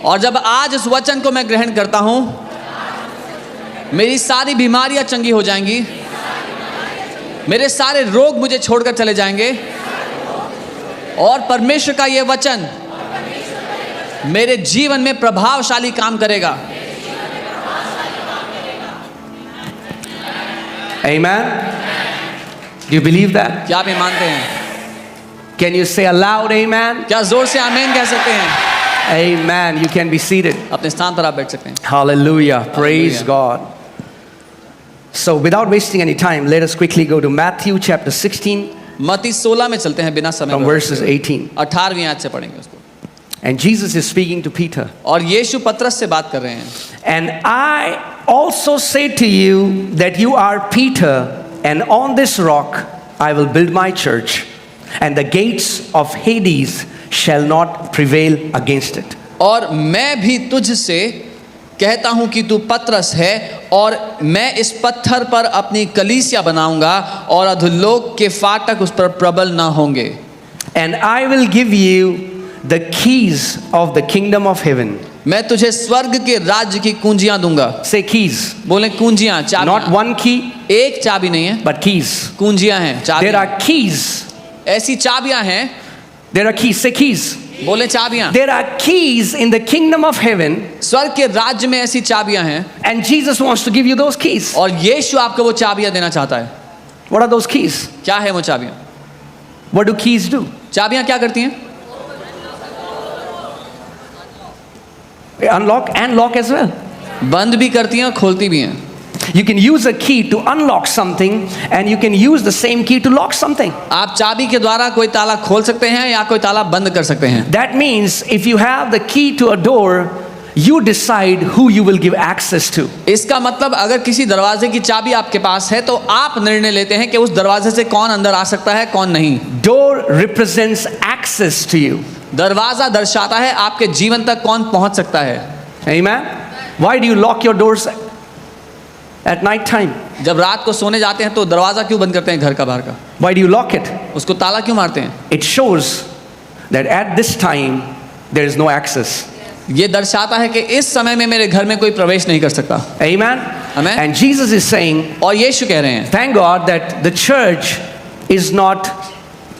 और जब आज इस वचन को मैं ग्रहण करता हूं, मेरी सारी बीमारियां चंगी हो जाएंगी, मेरे सारे रोग मुझे छोड़कर चले जाएंगे और परमेश्वर का यह वचन मेरे जीवन में प्रभावशाली काम करेगा। Amen. Do you believe that? क्या आप ये मानते हैं? Can you say aloud amen? क्या जोर से आमीन कह सकते हैं? Amen. You can be seated. अपने स्थान पर आप बैठ सकते हैं। Hallelujah. Praise Hallelujah. God. So without wasting any time, let us quickly go to Matthew chapter 16 मत्ती 16 में चलते हैं बिना समय from बर्बाद verses किए। 18. 18वीं आयत से पढ़ेंगे उसको। And Jesus is speaking to Peter. और यीशु पतरस से बात कर रहे हैं। And I also say to you that you are Peter, and on this rock I will build my church, and the gates of Hades shall not prevail against it. और मैं भी तुझसे कहता हूं कि तू पतरस है और मैं इस पत्थर पर अपनी कलीसिया बनाऊंगा और अधोलोक के फाटक उस पर प्रबल ना होंगे। And I will give you the keys of the kingdom of heaven. मैं तुझे स्वर्ग के राज्य की कुंजियां दूंगा। Say keys. बोले कुंजियां, चाबियां। Not one key, एक चाबी नहीं है, but keys. कुंजियां हैं, There चाबियां। are keys. ऐसी चाबियां हैं। There are keys. Say keys. बोले चाबियां। There are keys in the kingdom of heaven, स्वर्ग के राज्य में ऐसी चाबियां हैं and Jesus wants to give you those keys. और यीशु आपको वो चाबियां देना चाहता है। What are those keys? क्या है वो चाबियां? What do keys do? चाबियां क्या करती हैं? They unlock and lock as well. बंद भी करती हैं और खोलती भी हैं। You can use a key to unlock something, and you can use the same key to lock something. आप चाबी के द्वारा कोई ताला खोल सकते हैं या कोई ताला बंद कर सकते हैं। That means if you have the key to a door, you decide who you will give access to. इसका मतलब अगर किसी दरवाजे की चाबी आपके पास है तो आप निर्णय लेते हैं कि उस दरवाजे से कौन अंदर आ सकता है, कौन नहीं। Door represents access to you. दरवाजा दर्शाता है आपके जीवन तक कौन पहुंच सकता है। Amen. Why do you lock your doors at night time? जब रात को सोने जाते हैं तो दरवाजा क्यों बंद करते हैं घर का, बाहर का? Why do you lock it? उसको ताला क्यों मारते हैं? It shows that at this time there is no access. ये दर्शाता है कि इस समय में मेरे घर में कोई प्रवेश नहीं कर सकता। Amen. Amen. And Jesus is saying, और यीशु कह रहे हैं, thank God that the church is not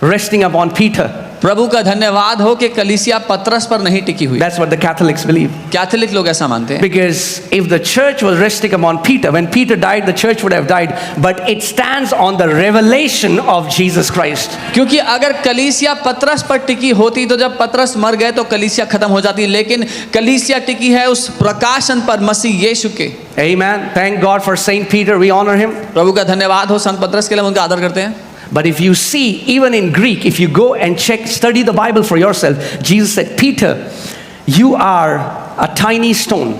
resting upon Peter. प्रभु का धन्यवाद हो कि कलीसिया पतरस पर नहीं टिकी हुई। That's what the Catholics believe. Catholic लोग ऐसा मानते हैं। Because if the church was resting upon Peter, when Peter died, the church would have died. But it stands on the revelation of Jesus Christ. क्योंकि अगर कलीसिया पतरस पर टिकी होती तो जब पतरस मर गए तो कलीसिया खत्म हो जाती, लेकिन कलीसिया टिकी है उस प्रकाशन पर, मसीह यीशु के। Amen. Thank God for Saint Peter. We honor him. प्रभु का धन्यवाद हो संत पतरस के लिए, हम उनका आदर करते हैं। But if you see, even in Greek, if you go and study the Bible for yourself, Jesus said, Peter, you are a tiny stone,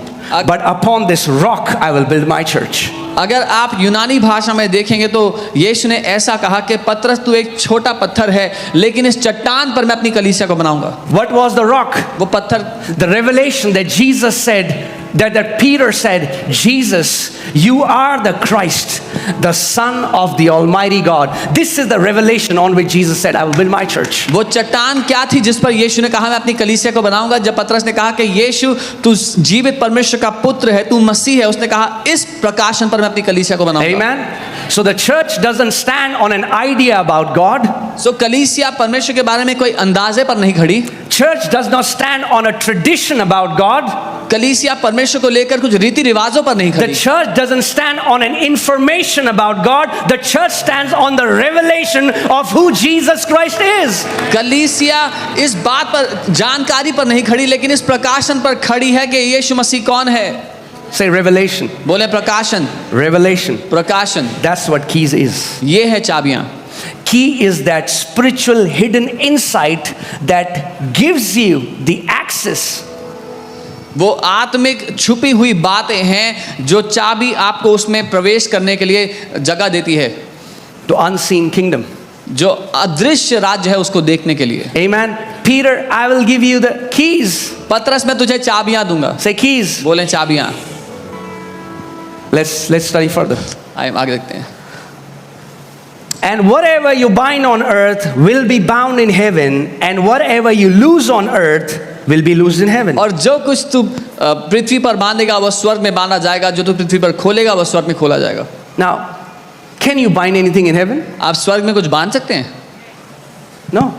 but upon this rock I will build my church. अगर आप यूनानी भाषा में देखेंगे तो यीशु ने ऐसा कहा कि पतरस तू एक छोटा पत्थर है, लेकिन इस चट्टान पर मैं अपनी कलीसिया को बनाऊंगा। What was the rock? वो पत्थर, The revelation that Jesus said, that Peter said, Jesus, you are the Christ, the Son of the Almighty God. This is the revelation on which Jesus said, I will build my church. वो चट्टान क्या थी जिस पर यीशु ने कहा मैं अपनी कलीसिया को बनाऊंगा? जब पतरस ने कहा कि यीशु तू जीवित परमेश्वर का पुत्र है, तू मसीह है, उसने कहा इस प्रकाशन पर मैं अपनी कलीसिया को बनाऊंगा। Amen. So the church doesn't stand on an idea about God. सो कलीसिया परमेश्वर के बारे में कोई अंदाजे पर नहीं खड़ी। Church does not stand on a tradition about God. कलीसिया परमेश्वर को लेकर कुछ रीति रिवाजों पर नहीं The खड़ी। church doesn't stand on an information about God. The church stands on the revelation of who Jesus Christ is. कलीसिया इस बात पर, जानकारी पर नहीं खड़ी, लेकिन इस प्रकाशन पर खड़ी है कि यीशु मसीह कौन है। Say revelation. बोले प्रकाशन, Revelation. प्रकाशन। That's what keys is. ये है चाबियां। Key is that spiritual hidden insight that gives you the access. वो आत्मिक छुपी हुई बातें हैं जो चाबी आपको उसमें प्रवेश करने के लिए जगह देती है। To unseen kingdom. जो अदृश्य राज्य है उसको देखने के लिए। Amen. Peter, I will give you the keys. पतरस मैं तुझे चाबियां दूंगा। Say keys. बोले चाबियां। Let's study further. आइए आगे देखते हैं। And whatever you bind on earth will be bound in heaven, and whatever you loose on earth will be loosed in heaven. और जो कुछ तू पृथ्वी पर बांधेगा वो स्वर्ग में बांधा जाएगा, जो तू पृथ्वी पर खोलेगा वो स्वर्ग में खोला जाएगा। Now, can you bind anything in heaven? आप स्वर्ग में कुछ बांध सकते हैं? No.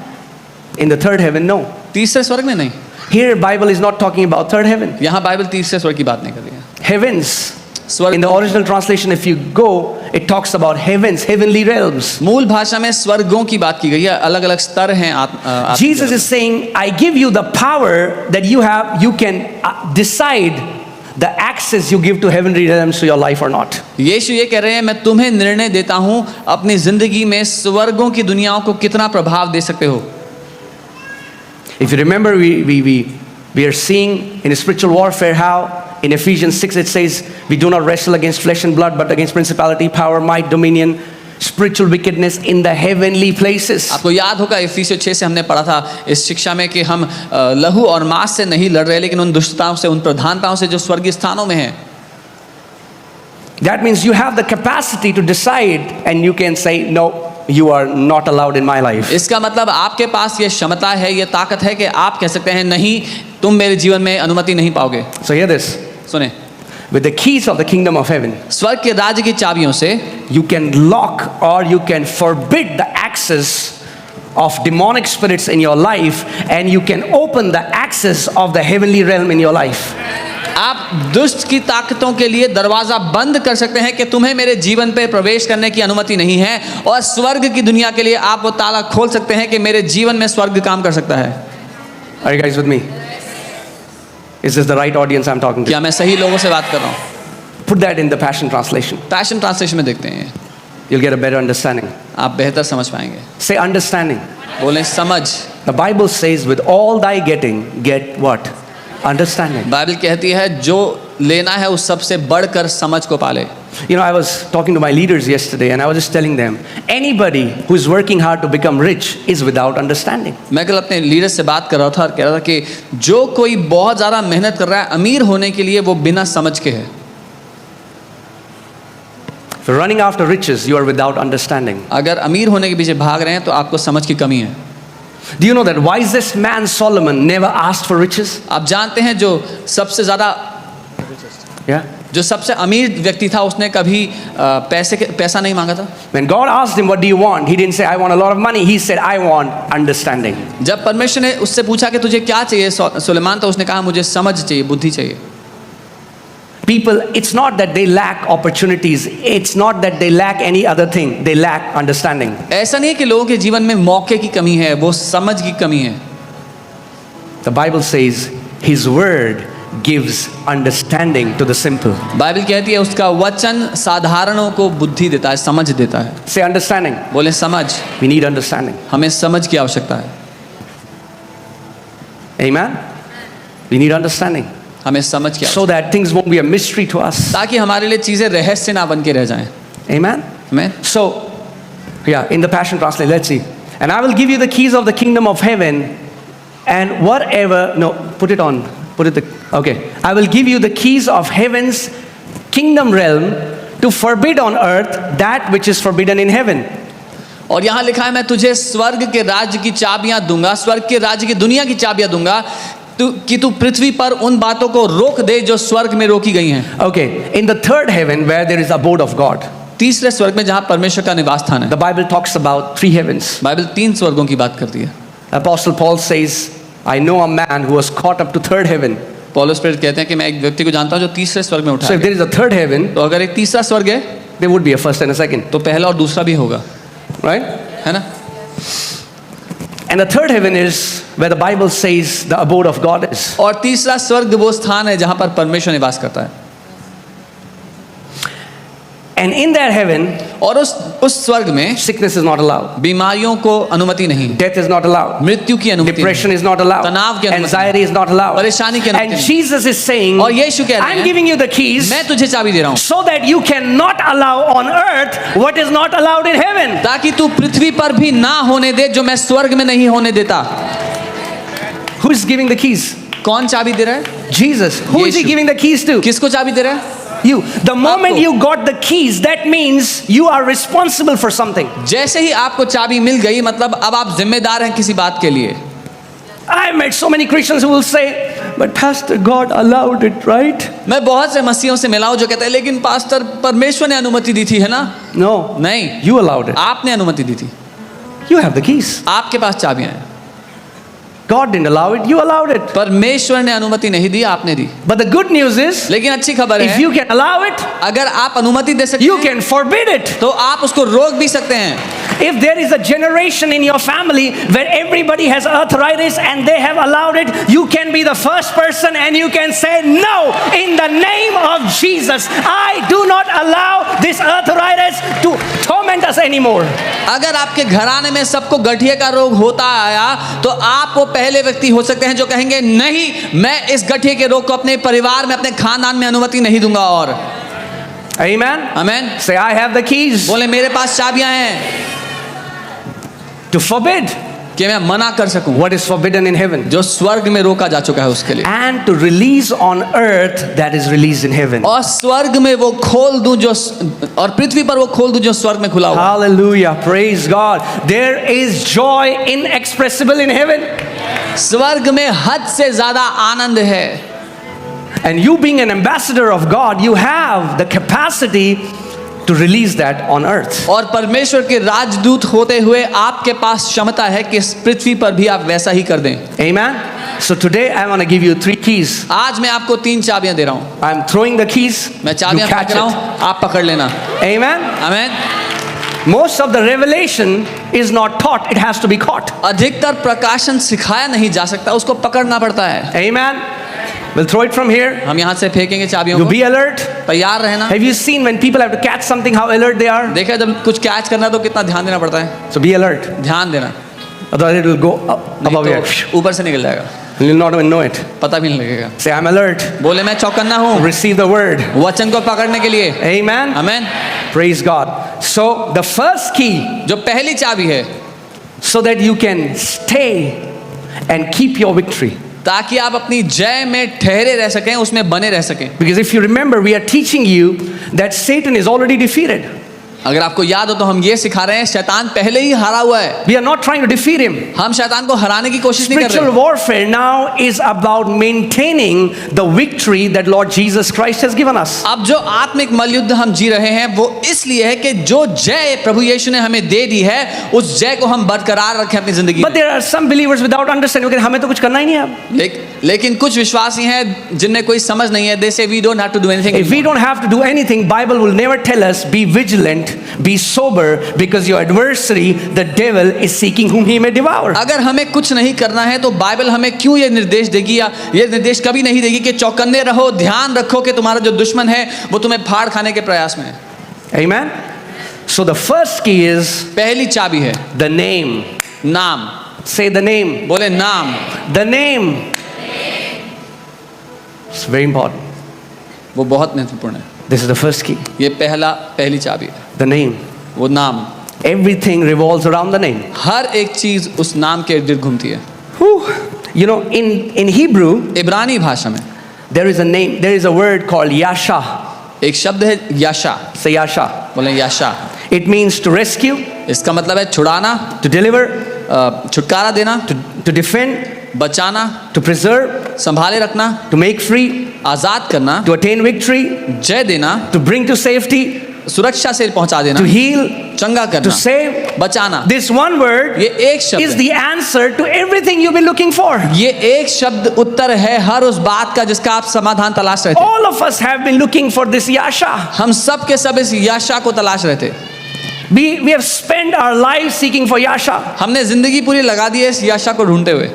In the third heaven, no. तीसरे स्वर्ग में नहीं। Here, Bible is not talking about third heaven. यहाँ बाइबल तीसरे स्वर्ग की बात नहीं कर रही है। Heavens. स्वर्ग In the original translation, if you go, it talks about heavens, heavenly realms. मूल भाषा में स्वर्गों की बात की गई है, अलग अलग स्तर हैं। Jesus is saying, I give you the power that you have, you can decide the access you give to heavenly realms to your life or not. यीशु ये कह रहे हैं, मैं तुम्हें निर्णय देता हूँ अपनी जिंदगी में स्वर्गों की दुनियाओं को कितना प्रभाव दे सकते हो। If you remember, we are seeing in spiritual warfare how in Ephesians 6 it says, we do not wrestle against flesh and blood, but against principality, power, might, dominion, spiritual wickedness in the heavenly places. आपको याद होगा इफिसियों 6 से हमने पढ़ा था इस शिक्षा में कि हम लहू और मांस से नहीं लड़ रहे, लेकिन उन दुष्टताओं से, उन प्रधानताओं से जो स्वर्गीय स्थानों में हैं। That means you have the capacity to decide and you can say, no, you are not allowed in my life. इसका मतलब आपके पास ये क्षमता है, ये ताकत है कि आप कह सकते हैं, नहीं, तुम मेरे जीवन में अनुमति नहीं पाओगे। So hear this. सुने, With the keys of the kingdom of heaven, स्वर्ग के राज्य की चाबियों से you can lock or you can forbid the access of demonic spirits in your life, and you can open the access of the heavenly realm in your life. आप दुष्ट की ताकतों के लिए दरवाजा बंद कर सकते हैं कि तुम्हें मेरे जीवन पे प्रवेश करने की अनुमति नहीं है, और स्वर्ग की दुनिया के लिए आप वो ताला खोल सकते हैं कि मेरे जीवन में स्वर्ग काम कर सकता है। Are you guys with me? Is this the right audience I'm talking to? क्या मैं सही लोगों से बात कर रहा हूँ? Put that in the Passion Translation. Passion translation में देखते हैं, You'll get a better understanding. आप बेहतर समझ पाएंगे। Say understanding. बोलें समझ। The Bible says, with all thy getting, get what? Understanding. Bible कहती है जो लेना है उस सबसे बढ़कर समझ को पाले। You know, I was talking to my leaders yesterday and I was just telling them, anybody who is working hard to become rich is without understanding. मैं कल अपने लीडर से बात कर रहा था और कह रहा था कि जो कोई बहुत ज़्यादा मेहनत कर रहा है अमीर होने के लिए, वो बिना समझ के है। If you're running after riches, you are without understanding. अगर अमीर होने के पीछे भाग रहे हैं तो आपको समझ की कमी है। Do you know that wisest man Solomon never asked for riches? आप जानते हैं जो सबसे ज़्यादा, Yeah. जो सबसे अमीर व्यक्ति था, उसने कभी पैसा नहीं मांगा था। When God asked him, what do you want? He didn't say, I want a lot of money. He said, I want understanding. जब परमेश्वर ने उससे पूछा कि तुझे क्या चाहिए सुलेमान, तो उसने कहा मुझे समझ चाहिए, बुद्धि चाहिए। People, it's not that they lack opportunities. It's not that they lack any other thing. They lack understanding. ऐसा नहीं है कि लोगों के जीवन में मौके की कमी है, वो समझ की कमी है। The Bible says, His word gives understanding to the simple. Bible कहती है उसका वचन साधारणों को बुद्धि देता है, समझ देता है। Say understanding. बोले समझ। We need understanding. हमें समझ की आवश्यकता है। Amen? We need understanding. हमें समझ की So that things won't be a mystery to us. ताकि हमारे लिए चीजें रहस्य ना बन के रह जाएं। Amen? Amen? So, yeah, in the Passion Translation, let's see. And I will give you the keys of the kingdom of heaven, and whatever, no, put it on. Okay. I will give you the keys of heaven's kingdom realm to forbid on earth that which is forbidden in heaven. और यहाँ लिखा है, मैं तुझे स्वर्ग के राज्य की चाबियां दूंगा, स्वर्ग के राज्य की दुनिया की चाबियां दूंगा, कि तू पृथ्वी पर उन बातों को रोक दे जो स्वर्ग में रोकी गई हैं। Okay, in the third heaven where there is abode of God, तीसरे स्वर्ग में जहाँ परमेश्वर का निवास स्थान है, the Bible talks about 3 heavens. Bible 3 स्वर्गों की बात करती है। Apostle Paul says, I know a man who was caught up to third heaven. पौलुस प्रेरित कहते हैं कि मैं एक व्यक्ति को जानता हूँ जो तीसरे स्वर्ग में उठा So if there is a third heaven, तो अगर एक तीसरा स्वर्ग है, there would be a first and a second, तो पहला और दूसरा भी होगा, right? है ना? And the third heaven is where the Bible says the abode of God is. और तीसरा स्वर्ग वो स्थान है जहाँ पर परमेश्वर निवास करता है। And in that heaven, और उस स्वर्ग में sickness is not allowed. बीमारियों को अनुमति नहीं, Death is not allowed. मृत्यु की अनुमति Depression नहीं, is not allowed. तनाव की अनुमति Anxiety is not allowed. परेशानी की अनुमति And नहीं। Jesus is saying, और यीशु कह रहे I'm हैं, giving you the keys मैं तुझे चाबी दे रहा हूँ so that you cannot allow on earth what is not allowed in heaven. ताकि तू पृथ्वी पर भी ना होने दे जो मैं स्वर्ग में नहीं होने देता। Who is giving the keys? कौन चाबी दे रहा है? Jesus. Who is he Yeshu. giving the keys to? किसको चाबी दे रहा है? You. The moment आपको। you got the keys, that means you are responsible for something. जैसे ही आपको चाबी मिल गई, मतलब अब आप जिम्मेदार हैं किसी बात के लिए। I met so many Christians who will say, but Pastor, God allowed it, right? मैं बहुत से मसीहों से मिला हूं जो कहते हैं लेकिन पास्टर परमेश्वर ने अनुमति दी थी, है ना? No, नहीं, you allowed it. आपने अनुमति दी थी, You have the keys. आपके पास चाबियां हैं। God didn't allow it, you allowed it. परमेश्वर ने अनुमति नहीं दी, आपने दी। But the good news is, लेकिन अच्छी खबर if है, you can allow it, अगर आप अनुमति दे सकते you हैं can forbid it. तो आप उसको रोक भी सकते हैं। If there is a generation in your family where everybody has arthritis and they have allowed it, you can be the first person and you can say, no, in the name of Jesus, I do not allow this arthritis to torment us anymore. अगर आपके घराने में सबको गठिया का रोग होता आया तो आप वो पहले व्यक्ति हो सकते हैं जो कहेंगे नहीं, मैं इस गठिया के रोग को अपने परिवार में, अपने खानदान में अनुमति नहीं दूंगा। और Amen? Amen. Say, I have the keys बोले मेरे पास चाबियां हैं to forbid कि मैं मना कर सकूं what is forbidden in heaven जो स्वर्ग में रोका जा चुका है उसके लिए, and to release on earth that is released in heaven. और स्वर्ग में वो खोल दूं जो, और पृथ्वी पर वो खोल दूं जो स्वर्ग में खुला हुआ। Hallelujah. Praise God. There is joy inexpressible in heaven. स्वर्ग में हद से ज्यादा आनंद है। And you being an ambassador of God, you have the capacity to release that on earth. और परमेश्वर के राजदूत होते हुए आपके पास क्षमता है कि इस पृथ्वी पर भी आप वैसा ही कर दें। Amen. So today I want to give you 3 keys. आज मैं आपको 3 चाबियां दे रहा हूं। I'm throwing the keys. मैं You चाबियां catch फेंक रहा it. हूं, आप पकड़ लेना। Amen. Amen. Most of the revelation is not taught, it has to be caught. अधिकतर प्रकाशन सिखाया नहीं जा सकता, उसको पकड़ना पड़ता है। Amen. We'll throw it from here. हम यहाँ से फेंकेंगे चाबियों You को। be alert. तैयार रहना। Have you seen when people have to catch something how alert they are? देखा जब कुछ कैच करना है तो कितना ध्यान देना पड़ता है। So be alert. ध्यान देना, Otherwise it will go up नहीं above your. तो ऊपर से निकल जाएगा, You'll not even know it. पता भी नहीं लगेगा। Say, I'm alert. बोले मैं चौकन्ना हूँ Receive the word. वचन को पकड़ने के लिए। Amen. Amen. Praise God. So the first key, जो पहली चाबी है so that you can stay and keep your victory. ताकि आप अपनी जय में ठहरे रह सकें, उसमें बने रह सकें। Because if you remember, we are teaching you that Satan is already defeated. अगर आपको याद हो तो हम ये सिखा रहे हैं शैतान पहले ही हारा हुआ है। We are not trying to defeat him. हम शैतान को हराने की कोशिश नहीं कर Spiritual रहे। warfare now is about maintaining the victory that Lord Jesus Christ has given us. अब जो आत्मिक मलयुद्ध हम जी रहे हैं वो इसलिए है कि जो जय प्रभु यीशु ने हमें दे दी है उस जय को हम बरकरार रखें अपनी जिंदगी But में। there are some believers without understanding. Okay, हमें तो कुछ करना ही नहीं है अब. लेकिन कुछ विश्वासी हैं जिनमें कोई समझ नहीं है। They say we don't have to do anything. If we don't have to do anything, Bible will never tell us be vigilant, be sober, because your adversary, the devil, is seeking whom he may devour. अगर हमें कुछ नहीं करना है तो Bible हमें क्यों ये निर्देश देगी, या ये निर्देश कभी नहीं देगी कि चौकन्ने रहो, ध्यान रखो कि तुम्हारा जो दुश्मन है वो तुम्हें फाड़ खाने के प्रयास में है। Amen. So the first key is पहली चाबी है the name. नाम। Say the name. बोले नाम। The name. It's very important. वो बहुत महत्वपूर्ण है। This is the first key. ये पहली चाबी है, The name. वो नाम। Everything revolves around the name. हर एक चीज उस नाम के इर्द गिर्द घूमती है। Whew. You know, in Hebrew, इब्रानी भाषा में there is a name, there is a word called Yasha. एक शब्द है याशा। Say Yasha. बोले याशा। It means to rescue, इसका मतलब है छुड़ाना, to deliver, छुटकारा देना, to defend, बचाना, to preserve, संभाले रखना, to make free, आजाद करना, to attain victory, जय देना, to bring to safety, सुरक्षा से पहुंचा देना, to heal, चंगा to करना, save. बचाना। This one word ये एक शब्द is है। the answer to everything you've been looking for. ये एक शब्द उत्तर है हर उस बात का जिसका आप समाधान तलाश रहे थे। All of us have been looking for this Yasha. हम सब के सब इस याशा को तलाश रहे थे। We have spent our lives seeking for Yasha. हमने जिंदगी पूरी लगा दी है इस याशा को ढूंढते हुए।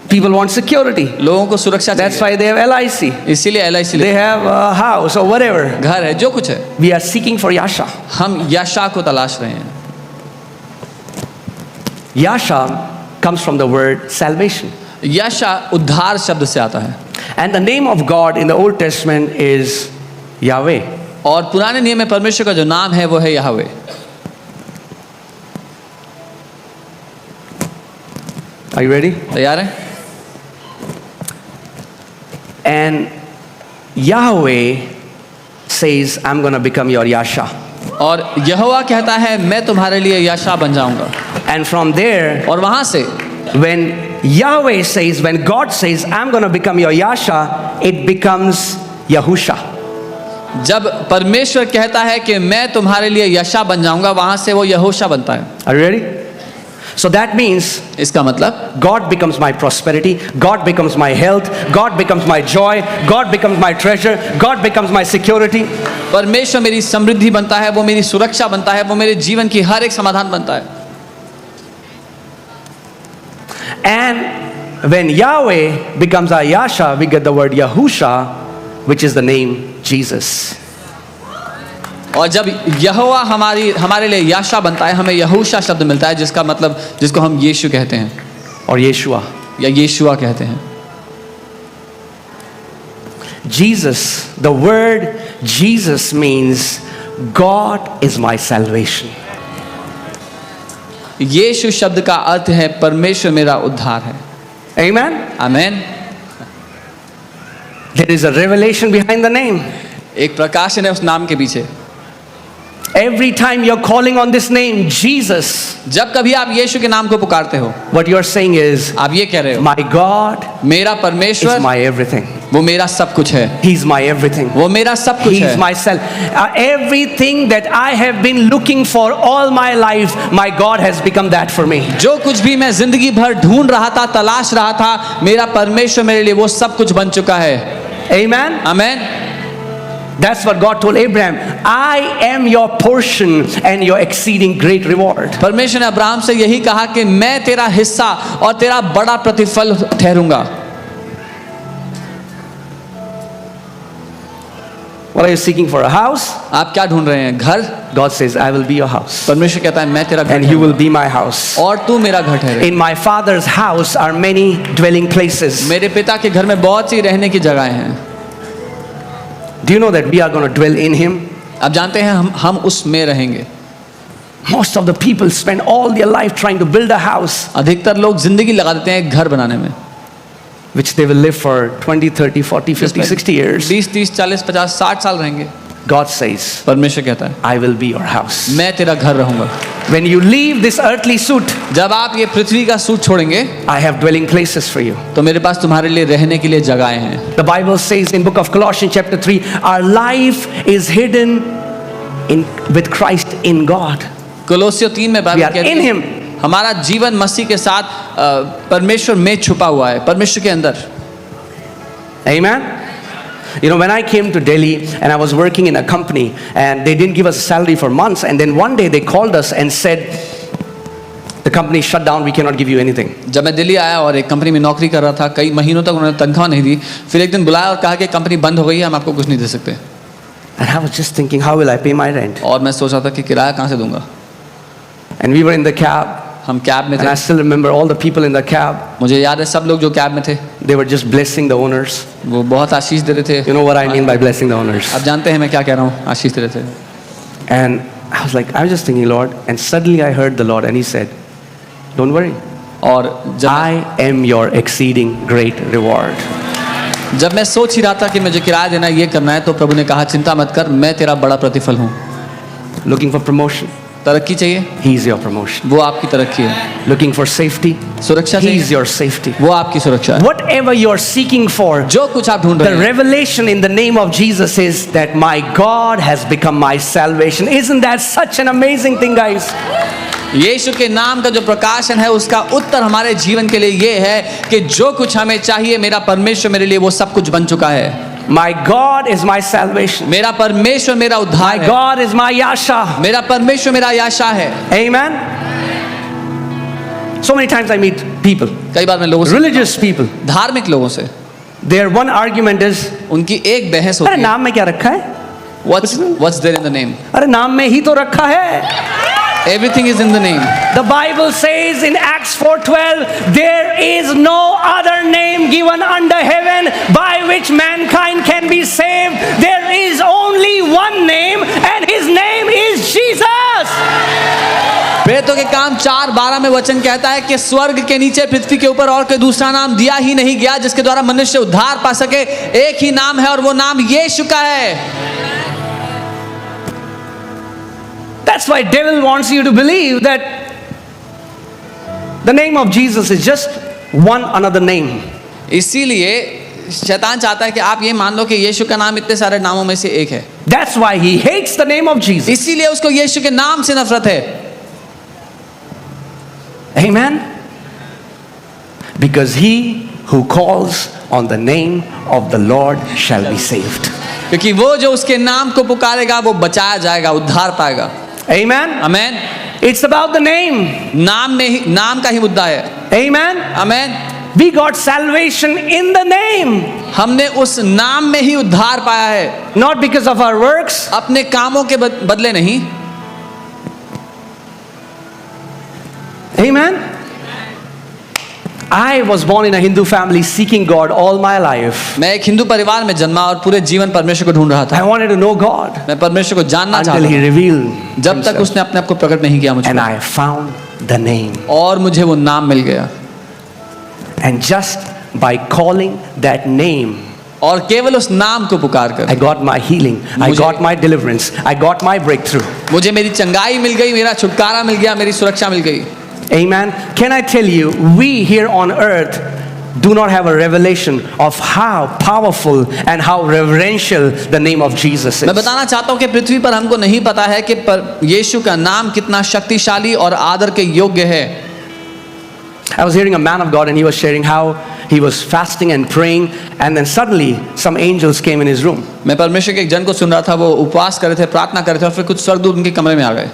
People want security. लोगों को सुरक्षा That's चाहिए, why they have LIC. इसीलिए LIC They have a house or whatever. घर है, जो कुछ है, We are seeking for Yasha. हम याशा को तलाश रहे हैं। Yasha comes from the word salvation. याशा उद्धार शब्द से आता है And the name of God in the Old Testament is Yahweh. और पुराने नियम में परमेश्वर का जो नाम है वो है यहोवे। Are you ready? तैयार है? And Yahweh says, I'm going to become your Yasha. और यहोवा कहता है मैं तुम्हारे लिए याशा बन जाऊंगा। And from there, और वहां से When Yahweh says, when God says, I'm going to become your Yasha, it becomes Yahusha. जब परमेश्वर कहता है कि मैं तुम्हारे लिए यशा बन जाऊंगा, वहां से वो यहोशा बनता है। Are you ready? So that means इसका मतलब God becomes my prosperity, God becomes my health, God becomes my joy, God becomes my treasure, God becomes my security. परमेश्वर मेरी समृद्धि बनता है, वो मेरी सुरक्षा बनता है, वो मेरे जीवन की हर एक समाधान बनता है। And when Yahweh becomes our Yasha, we get the word Yahusha, which is the name Jesus. और जब यहोवा हमारे लिए याशा बनता है, हमें यहूशा शब्द मिलता है, जिसका मतलब, जिसको हम यीशु कहते हैं और Yeshua. या यीशुआ कहते हैं। Jesus, the word Jesus means God is my salvation. यीशु शब्द का अर्थ है परमेश्वर मेरा उद्धार है। Amen? आमीन। There is a revelation behind the name. एक प्रकाशन है उस नाम के पीछे। Every time you're calling on this name, Jesus, जब कभी आप यीशु के नाम को पुकारते हो, what you're saying is, आप ये कह रहे हो, my God मेरा is परमेश्वर my everything. वो मेरा सब कुछ है, He's my everything. वो मेरा सब कुछ He's है। myself. Everything that I have been looking for all my life, my God has become that for me. जो कुछ भी मैं जिंदगी भर ढूंढ रहा था, तलाश रहा था, मेरा परमेश्वर मेरे लिए वो सब कुछ बन चुका है। Amen? आमीन। That's what God told Abraham. I am your portion and your exceeding great reward. परमेश्वर ने अब्राहम से यही कहा कि मैं तेरा हिस्सा और तेरा बड़ा प्रतिफल ठहरूंगा। What are you seeking for? A house? आप क्या ढूंढ रहे हैं? घर? God says, I will be your house. परमेश्वर कहता है मैं तेरा घर And you will be my house. और तू मेरा घर ठहरे। In my father's house are many dwelling places. मेरे पिता के घर में बहुत सी रहने की जगहें हैं। Do you know that we are going to dwell in him? आप जानते हैं हम उसमें रहेंगे। Most of the people spend all their life trying to build a house, अधिकतर लोग जिंदगी लगा देते हैं एक घर बनाने में, which they will live for 20, 30, 40, 50, 60 years. 20, 30, 40, 50, 60 साल रहेंगे। God says, परमेश्वर कहता है I will be your house. मैं तेरा घर रहूंगा। When you leave this earthly suit, जब आप ये पृथ्वी का सूट छोड़ेंगे, I have dwelling places for you. तो मेरे पास तुम्हारे लिए रहने के लिए जगहें हैं। The Bible says in book of Colossians chapter 3, our life is hidden with Christ in God. कोलोसियों 3 में We बाइबल are कहती in है him. हमारा जीवन मसीह के साथ परमेश्वर में छुपा हुआ है, परमेश्वर के अंदर। Amen? You know, when I came to Delhi and I was working in a company and they didn't give us a salary for months, and then one day they called us and said, the company shut down, we cannot give you anything. जब मैं दिल्ली आया और एक company में नौकरी कर रहा था, कई महीनों तक उन्होंने तनख्वाह नहीं दी, फिर एक दिन बुलाया और कहा कि कंपनी बंद हो गई है, हम आपको कुछ नहीं दे सकते। And I was just thinking, how will I pay my rent? और मैं सोच रहा था कि किराया कहाँ से दूंगा। And we were in the cab, हम कैब में and I थे, still remember all the people in the cab. मुझे याद है सब लोग जो कैब में थे They were just blessing the owners. वो बहुत आशीष दे रहे थे। You know what I mean by blessing the owners? आप जानते हैं मैं क्या कह रहा हूँ, आशीष दे रहे थे। And I was just thinking, Lord, and suddenly I heard the Lord and He said, don't worry, और I am your exceeding great reward. जब मैं सोच ही रहा था कि मुझे किराया देना ये करना है, तो प्रभु ने कहा चिंता मत कर, मैं तेरा बड़ा प्रतिफल हूँ। Looking for promotion? तरक्की चाहिए, He is your promotion. वो आपकी तरक्की है। Looking for safety? सुरक्षा He चाहिए, is your safety. वो आपकी सुरक्षा है। Whatever you are seeking for, जो कुछ आप ढूंढ the रहे हैं, revelation in the name of Jesus is that my God has become my salvation. Isn't that such an amazing thing, guys? यीशु के नाम का जो प्रकाशन है, उसका उत्तर हमारे जीवन के लिए ये है कि जो कुछ हमें चाहिए, मेरा परमेश्वर मेरे लिए वो सब कुछ बन चुका है। My God is my salvation. मेरा परमेश्वर मेरा My उद्धार है, God is my Yasha. मेरा परमेश्वर मेरा याशा है। Amen? So many times I meet people, कई बार मैं लोगों से, religious people. धार्मिक लोगों से, Their one argument is, उनकी एक बहस अरे होती है, नाम में क्या रखा है? what's there in the name? अरे नाम में ही तो रखा है. Everything is in the name. The Bible says in Acts 4:12, there is no other name given under heaven by which mankind can be saved. There is only one name, and His name is Jesus. प्रेरितों के काम 4:12 में वचन कहता है कि स्वर्ग के नीचे पृथ्वी के ऊपर और कोई दूसरा नाम दिया ही नहीं गया जिसके द्वारा मनुष्य उद्धार पा सके। एक ही नाम है और वो नाम यीशु का है। That's why devil wants you to believe that The name of Jesus is just one another name. इसीलिए शैतान चाहता है कि आप ये मान लो कि यीशु का नाम इतने सारे नामों में से एक है। That's why he hates the name of Jesus. इसीलिए उसको यीशु के नाम से नफरत है। Amen? Because he who calls on the name of the Lord shall be saved. क्योंकि वो जो उसके नाम को पुकारेगा वो बचाया जाएगा, उद्धार पाएगा। Amen? Amen. It's about the name. नाम का ही मुद्दा है। Amen? Amen. We got salvation in the name. हमने उस नाम में ही उद्धार पाया है, Not because of our works. अपने कामों के बदले नहीं। Amen? I was born in a Hindu family seeking God all my life. मैं एक हिंदू परिवार में जन्मा और पूरे जीवन परमेश्वर को ढूंढ रहा था। I wanted to know God मैं परमेश्र को जानना until चाहता he था, revealed जब तक himself. उसने अपने आप को प्रकट नहीं किया मुझे। And I found the name. और मुझे वो नाम मिल गया। And just by calling that name, और केवल उस नाम को पुकार कर I got my healing. I मुझे- got my deliverance. I got my breakthrough. मुझे मेरी चंगाई मिल गई, मेरा छुटकारा मिल गया, मेरी सुरक्षा मिल गई। Amen. Can I tell you, we here on earth do not have a revelation of how powerful and how reverential the name of Jesus मैं is. बताना चाहता हूँ कि पृथ्वी पर हमको नहीं पता है कि यीशु का नाम कितना शक्तिशाली और आदर के योग्य है। I was hearing a man of God and he was sharing how he was fasting and praying and then suddenly some angels came in his room. मैं परमेश्वर के एक जन को सुन रहा था, वो उपवास कर रहे थे, प्रार्थना कर रहे थे और फिर कुछ स्वर्गदूत उनके कमरे में आ गए।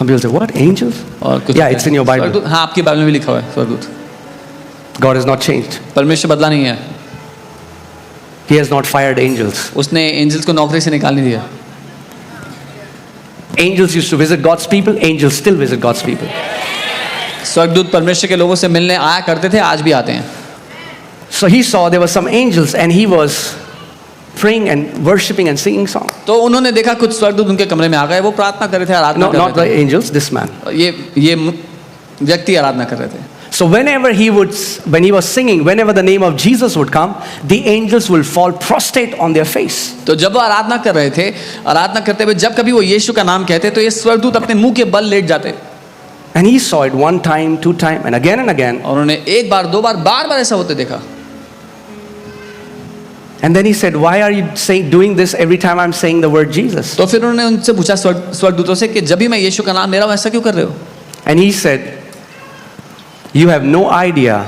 Some people say, what? Angels? और कुछ Yeah, it's in your Bible. स्वर्गदूत, हाँ आपकी बाइबल में भी लिखा हुआ है स्वर्गदूत। God has not changed. परमेश्वर बदला नहीं है, He has not fired angels. उसने एंजल्स को नौकरी से निकाल नहीं दिया। Angels used to visit God's people. Angels still visit God's people. स्वर्गदूत परमेश्वर के लोगों से मिलने आया करते थे, आज भी आते हैं। So he saw there were some angels and he was praying and worshiping and singing songs. तो उन्होंने देखा कुछ स्वर्गदूत उनके कमरे में आ गए, वो प्रार्थना कर रहे थे, आराधना No, कर not the रहे angels, this man. थे। ये व्यक्ति आराधना कर रहे थे। So whenever when he was singing, whenever the name of Jesus would come, the angels will fall prostrate on their face. तो जब वो आराधना कर रहे थे, आराधना करते हुए जब कभी वो यीशु का नाम कहते तो ये स्वर्गदूत अपने मुंह के बल लेट जाते। And he saw it one time, two time, and again and again. और उन्होंने एक बार, दो बार, बार ऐसा होते देखा। And then he said, why are you doing this every time I'm saying the word Jesus? तो फिर उन्होंने उनसे पूछा स्वर्गदूतों से कि जब भी मैं यीशु का नाम ले रहा हूँ ऐसा क्यों कर रहे हो? And he said, you have no idea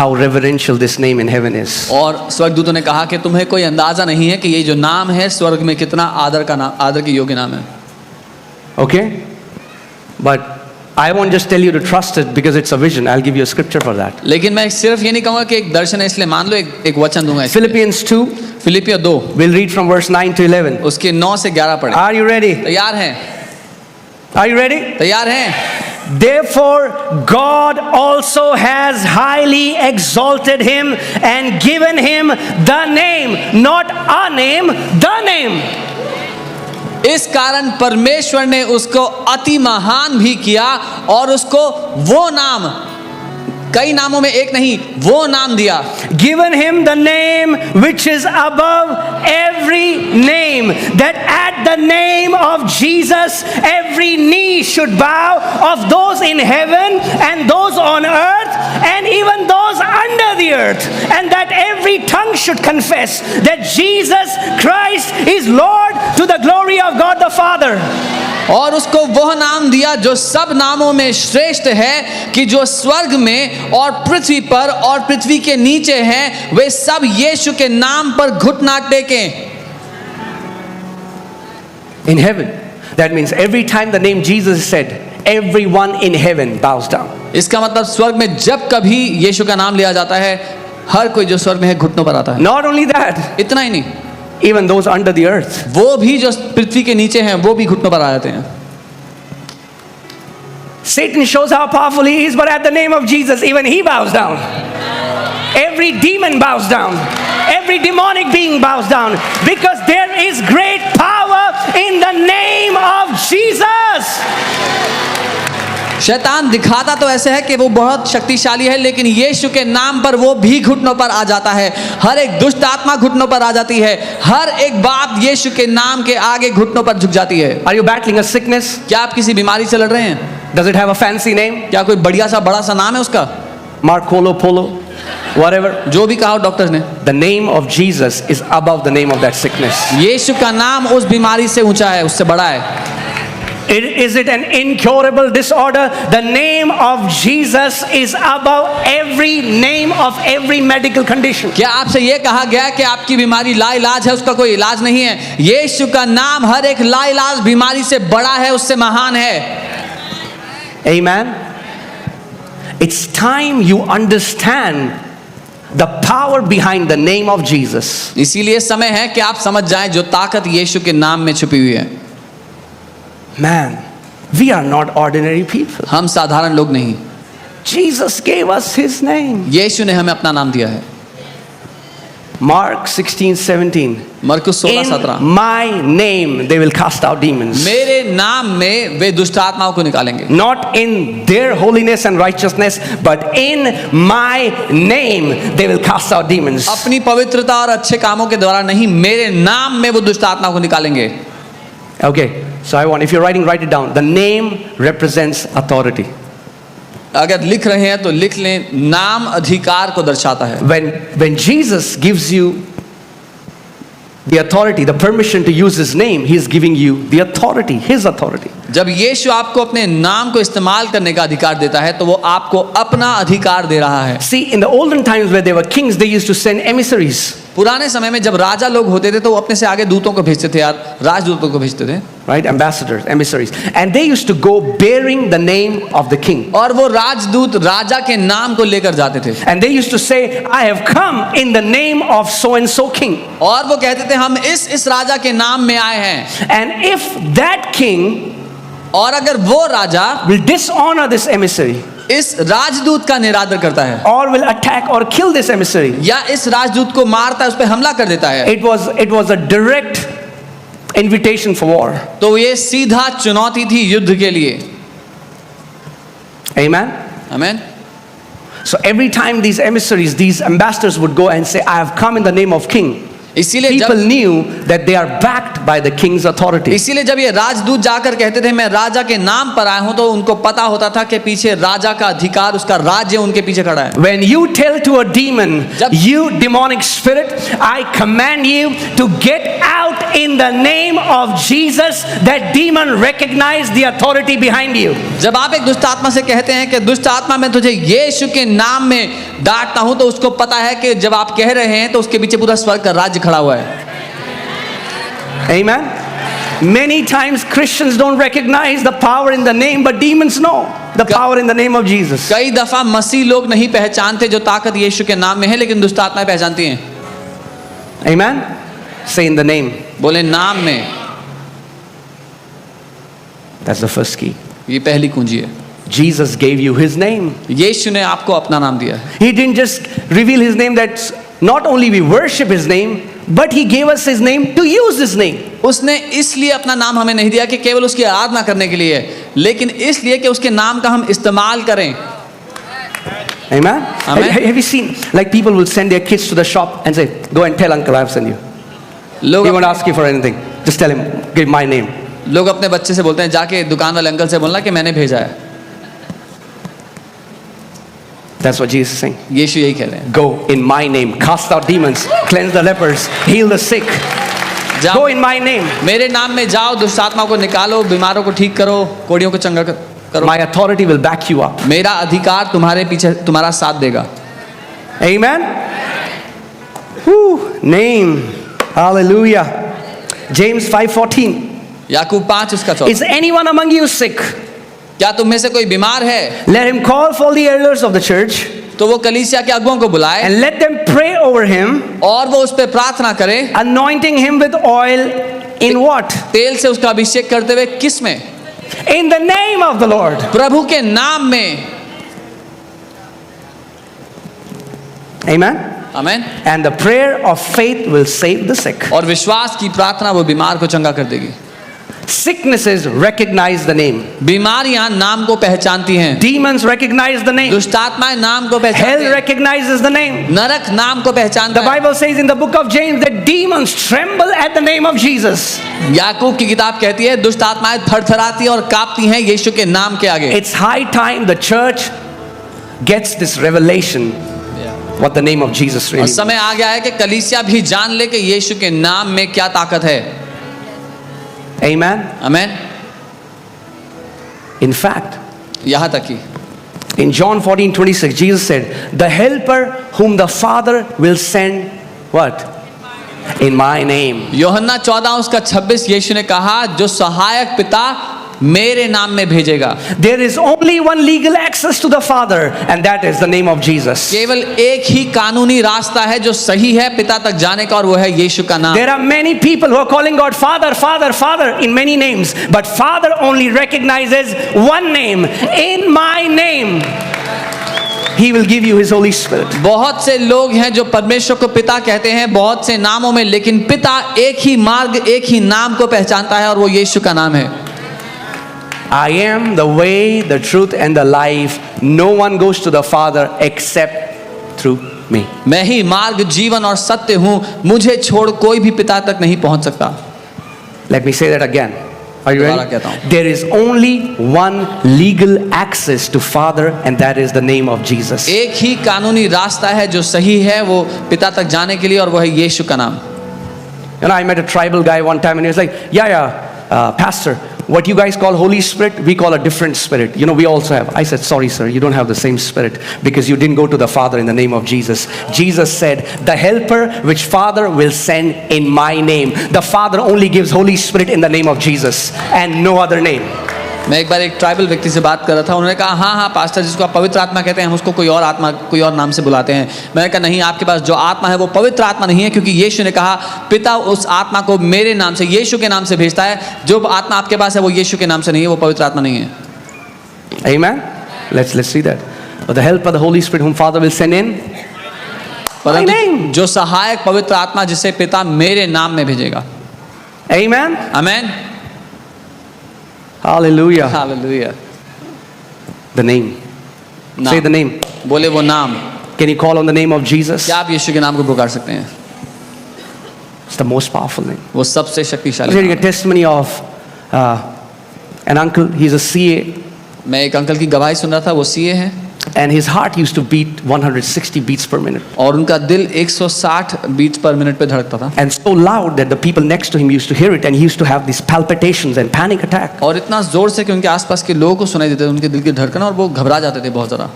how reverential this name in heaven is. और स्वर्गदूतों ने कहा कि तुम्हें कोई अंदाजा नहीं है कि ये जो नाम है स्वर्ग में कितना आदर के योग्य नाम है। Okay? But I won't just tell you to trust it because it's a vision. I'll give you a scripture for that. लेकिन मैं सिर्फ ये नहीं कहूँगा कि एक दर्शन है इसलिए मान लो, एक वचन दूंगा। Philippians 2, फिलिपियो 2 we'll read from verse 9 to 11. उसके 9 से 11 पढ़े। Are you ready? तैयार हैं? Are you ready? तैयार हैं? Therefore, God also has highly exalted him and given him the name, not a name, the name. इस कारण परमेश्वर ने उसको अति महान भी किया और उसको वो नाम, कई नामों में एक नहीं, वो नाम दिया। Given him the name which is above every name, that at the name of Jesus every knee should bow, of those in heaven and those on earth and even those under the earth, and that every tongue should confess that Jesus Christ is Lord, to the glory of God the Father. और उसको वह नाम दिया जो सब नामों में श्रेष्ठ है, कि जो स्वर्ग में और पृथ्वी पर और पृथ्वी के नीचे हैं वे सब यीशु के नाम पर घुटना टेकें। In heaven, that means every time the name Jesus is said, everyone in heaven bows down. इसका मतलब स्वर्ग में जब कभी यीशु का नाम लिया जाता है, हर कोई जो स्वर्ग में है घुटनों पर आता है। Not only that, इतना ही नहीं, even those under the earth. वो भी जो पृथ्वी के नीचे हैं वो भी घुटनों पर आ जाते हैं। Satan shows how powerful he is, but at the name of Jesus, even he bows down. Every demon bows down. Every demonic being bows down, because there is great power in the name of Jesus. शैतान दिखाता तो ऐसे है कि वो बहुत शक्तिशाली है, लेकिन यीशु के नाम पर वो भी घुटनों पर आ जाता है। हर एक दुष्ट आत्मा घुटनों पर आ जाती है। हर एक बात यीशु के नाम के आगे घुटनों पर झुक जाती है। Are you battling a sickness? क्या आप किसी बीमारी से लड़ रहे हैं? Does it have a fancy name? क्या कोई बढ़िया सा बड़ा सा नाम है उसका? Marcolo Polo, whatever. जो भी कहा हो डॉक्टर्स ने, The name of Jesus is above the name of that sickness. यीशु का नाम उस बीमारी से ऊंचा है, उससे बड़ा है। Is it an incurable disorder? The name of Jesus is above every name of every medical condition. क्या आपसे ये कहा गया कि आपकी बीमारी लाइलाज है, उसका कोई इलाज नहीं है? यीशु का नाम हर एक लाइलाज बीमारी से बड़ा है, उससे महान है। Amen. It's time you understand the power behind the name of Jesus. इसीलिए समय है कि आप समझ जाएं जो ताकत यीशु के नाम में छुपी हुई है। Man, we are not ordinary people. हम साधारण लोग नहीं। Jesus gave us his name. यीशु ने हमें अपना नाम दिया है। Mark 16:17. मरकुस 16:17। In my name they will cast out demons. मेरे नाम में वे दुष्ट आत्माओं को निकालेंगे। Not in their holiness and righteousness, but in my name they will cast out demons. अपनी पवित्रता और अच्छे कामों के द्वारा नहीं, मेरे नाम में वो दुष्ट आत्माओं को निकालेंगे। Okay, so I want, if you're writing, write it down. The name represents authority. अगर लिख रहे हैं तो लिख लें, नाम अधिकार को दर्शाता है। When Jesus gives you the authority, the permission to use his name, he is giving you the authority, his authority. जब यीशु आपको अपने नाम को इस्तेमाल करने का अधिकार देता है तो वो आपको अपना अधिकार दे रहा है। See, in the olden times where there were kings, they used to send emissaries. पुराने समय में जब राजा लोग होते थे तो वो अपने से आगे दूतों को भेजते थे, यार राजदूतों को भेजते थे, Right, ambassadors, emissaries, and they used to go bearing the name of the king. और वो राजदूत राजा के नाम को लेकर जाते थे। And they used to say, I have come in the name of so and so king. और वो कहते थे हम इस राजा के नाम में आए हैं। And if that king और अगर वो राजा will dishonor this emissary, इस राजदूत का निरादर करता है or will attack or kill this emissary, या इस राजदूत को मारता है, उस पर हमला कर देता है, it was a direct invitation for war. तो ये सीधा चुनौती थी युद्ध के लिए। Amen. आमीन। So every time these emissaries, these ambassadors would go and say, I have come in the name of king, इसीलिए people जब knew that they are backed by the king's authority. इसीलिए जब ये राजदूत जाकर कहते थे मैं राजा के नाम पर आया हूं, तो उनको पता होता था कि पीछे राजा का अधिकार, उसका राज्य उनके पीछे खड़ा है। When you tell to a demon, जब- you demonic spirit, I command you to get out in the name of Jesus, that demon recognize the authority behind you. जब आप एक दुष्ट आत्मा से कहते हैं कि दुष्ट आत्मा मैं तुझे यीशु के नाम में डांटता हूं, तो उसको पता है कि जब आप कह रहे हैं तो उसके पीछे पूरा स्वर्ग का राज्य खड़ा हुआ है। Amen. Many times Christians don't recognize the power in the name, but demons know the power in the name of Jesus. कई दफा मसीह लोग नहीं पहचानते जो ताकत यीशु के नाम में है, लेकिन दुष्ट आत्माएं पहचानती हैं। Amen. Say in the name. बोले नाम में, That's the first key. ये पहली कुंजी है। Jesus gave you his name. यीशु ने आपको अपना नाम दिया है। He didn't just reveal his name that not only we worship his name, but he gave us his name to use his name. उसने इसलिए अपना नाम हमें नहीं दिया कि केवल उसकी आराधना करने के लिए, लेकिन इसलिए कि उसके नाम का हम इस्तेमाल करें। Amen. Amen. Have you seen, like, people will send their kids to the shop and say, go and tell uncle I have sent you. लोग He won't ask you for anything. Just tell him, give my name. लोग अपने बच्चे से बोलते हैं जाके दुकान वाले अंकल से बोलना कि मैंने भेजा है। That's what Jesus is saying. यीशु यही कह रहे हैं, Go in my name, cast out demons, cleanse the lepers, heal the sick. Go जाओ in my name. मेरे नाम में जाओ, दुष्ट आत्मा को निकालो, बीमारों को ठीक करो, कोढ़ियों को चंगा करो। My authority will back you up. मेरा अधिकार तुम्हारे पीछे तुम्हारा साथ देगा। Amen. Whew, name. Hallelujah. James 5:14. याकूब 5 उसका 14। Is anyone among you sick? क्या तुम में से कोई बीमार है? Let him call for the elders of the church तो वो कलीसिया के अगुओं को बुलाए and let them pray over him, और वो उस पर प्रार्थना करे, anointing him with oil in what? तेल से उसका अभिषेक करते हुए। किस में? In the name of the Lord. प्रभु के नाम में। Amen. आमीन। And the prayer of faith will save the sick. और विश्वास की प्रार्थना वो बीमार को चंगा कर देगी। Sicknesses recognize the name. बीमारियां नाम को पहचानती हैं, Demons recognize the name. दुष्टात्माएं नाम को पहचानती Hell हैं, recognizes the name. नरक नाम को पहचानता The है। Bible says in the book of James that demons tremble at the name of Jesus. याकूब की किताब कहती है दुष्ट आत्माएं थरथराती और कांपती हैं यीशु के नाम के आगे। It's high time the church gets this revelation what the name of Jesus और really is. समय आ गया है कि कलीसिया भी जान ले कि यीशु के नाम में क्या ताकत है। Amen. आमेन। In fact, यहाँ तक कि in John 14:26, Jesus said, "The helper whom the Father will send, what? In my name." यूहन्ना 14 उसका 26 यीशु ने कहा जो सहायक पिता मेरे नाम में भेजेगा। There is only one legal access to the Father, and that is the name of Jesus. केवल एक ही कानूनी रास्ता है जो सही है पिता तक जाने का और वो है यीशु का नाम। There are many people who are calling God Father, Father, Father in many names, but Father only recognizes one name. In my name, He will give you His Holy Spirit. बहुत से लोग हैं जो परमेश्वर को पिता कहते हैं बहुत से नामों में, लेकिन पिता एक ही मार्ग एक ही नाम को पहचानता है और वो यीशु का नाम है। I am the way, the truth, and the life. No one goes to the Father except through me. मैं ही मार्ग जीवन और सत्य हूँ, मुझे छोड़ कोई भी पिता तक नहीं पहुँच सकता। Let me say that again. Are you दोबारा कहता ready? हूँ। There is only one legal access to Father, and that is the name of Jesus. एक ही कानूनी रास्ता है जो सही है वो पिता तक जाने के लिए और वो है यीशु का नाम। You know, I met a tribal guy one time, and he was like, Pastor, what you guys call Holy Spirit, we call a different spirit. You know, we also have. I said, sorry, sir, you don't have the same spirit because you didn't go to the Father in the name of Jesus. Jesus said, the helper which Father will send in my name. The Father only gives Holy Spirit in the name of Jesus and no other name. मैं एक बार एक tribal व्यक्ति से बात कर रहा था, उन्होंने कहा हाँ पास्टर जिसको आप पवित्र आत्मा कहते हैं हम उसको कोई और आत्मा कोई और नाम से बुलाते हैं। मैंने कहा नहीं, आपके पास जो आत्मा है वो पवित्र आत्मा नहीं है, क्योंकि यीशु ने कहा पिता उस आत्मा को मेरे नाम से यीशु के नाम से भेजता है। जो आत्मा आपके पास है वो यीशु के नाम से नहीं है, वो पवित्र आत्मा नहीं है। Amen. Let's see that. But the helper, the Holy Spirit whom Father will send in my name. जो सहायक पवित्र आत्मा जिसे पिता मेरे नाम में भेजेगा। Amen. Amen. Hallelujah. Hallelujah. The name. Say the name. बोले वो नाम। Can you call on the name of Jesus? क्या आप यीशु के नाम को पुकार सकते हैं? It's the most powerful name. वो सबसे I was शक्तिशाली। hearing a testimony of an uncle. He's a CA, मैं एक अंकल की गवाही सुन रहा था, वो सीए हैं and his heart used to beat 160 beats per minute, और उनका दिल 160 बीट्स पर मिनट पे धड़कता था and so loud that the people next to him used to hear it, and he used to have these palpitations and panic attack. और इतना जोर से कि उनके आसपास के लोगों को सुनाई देते थे उनके दिल की धड़कन और वो घबरा जाते थे बहुत ज़्यादा।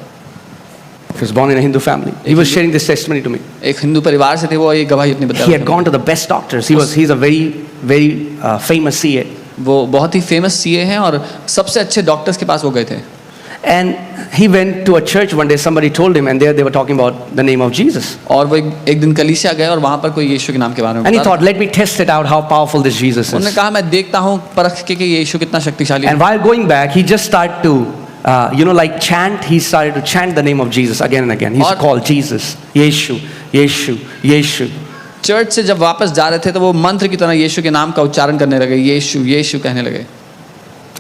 He was born in a Hindu family. He was sharing this testimony to me. एक हिंदू परिवार से थे वो, ये गवाही अपनी He had बताया। gone to the best doctors. He's a very famous CA, वो बहुत ही फेमस सीए हैं और सबसे अच्छे डॉक्टर्स के पास वो गए थे। and he went to a church one day. Somebody told him, and there they were talking about the name of Jesus. और वो एक दिन कलीसिया गए और वहाँ पर कोई यीशु के नाम के बारे में And he बता रहा thought, let me test it out how powerful this Jesus था। उन्होंने is. कहा मैं देखता हूँ परख के कि यीशु कितना शक्तिशाली है। And while going back, he just started to, like chant. He started to chant the name of Jesus again and again. He used to call Jesus, Yeshu, Yeshu, Yeshu. Church से जब वापस जा रहे थे तो वो मंत्र की तरह यीशु के नाम का उच्चारण करने लगे, यीशु यीशु कहने लगे।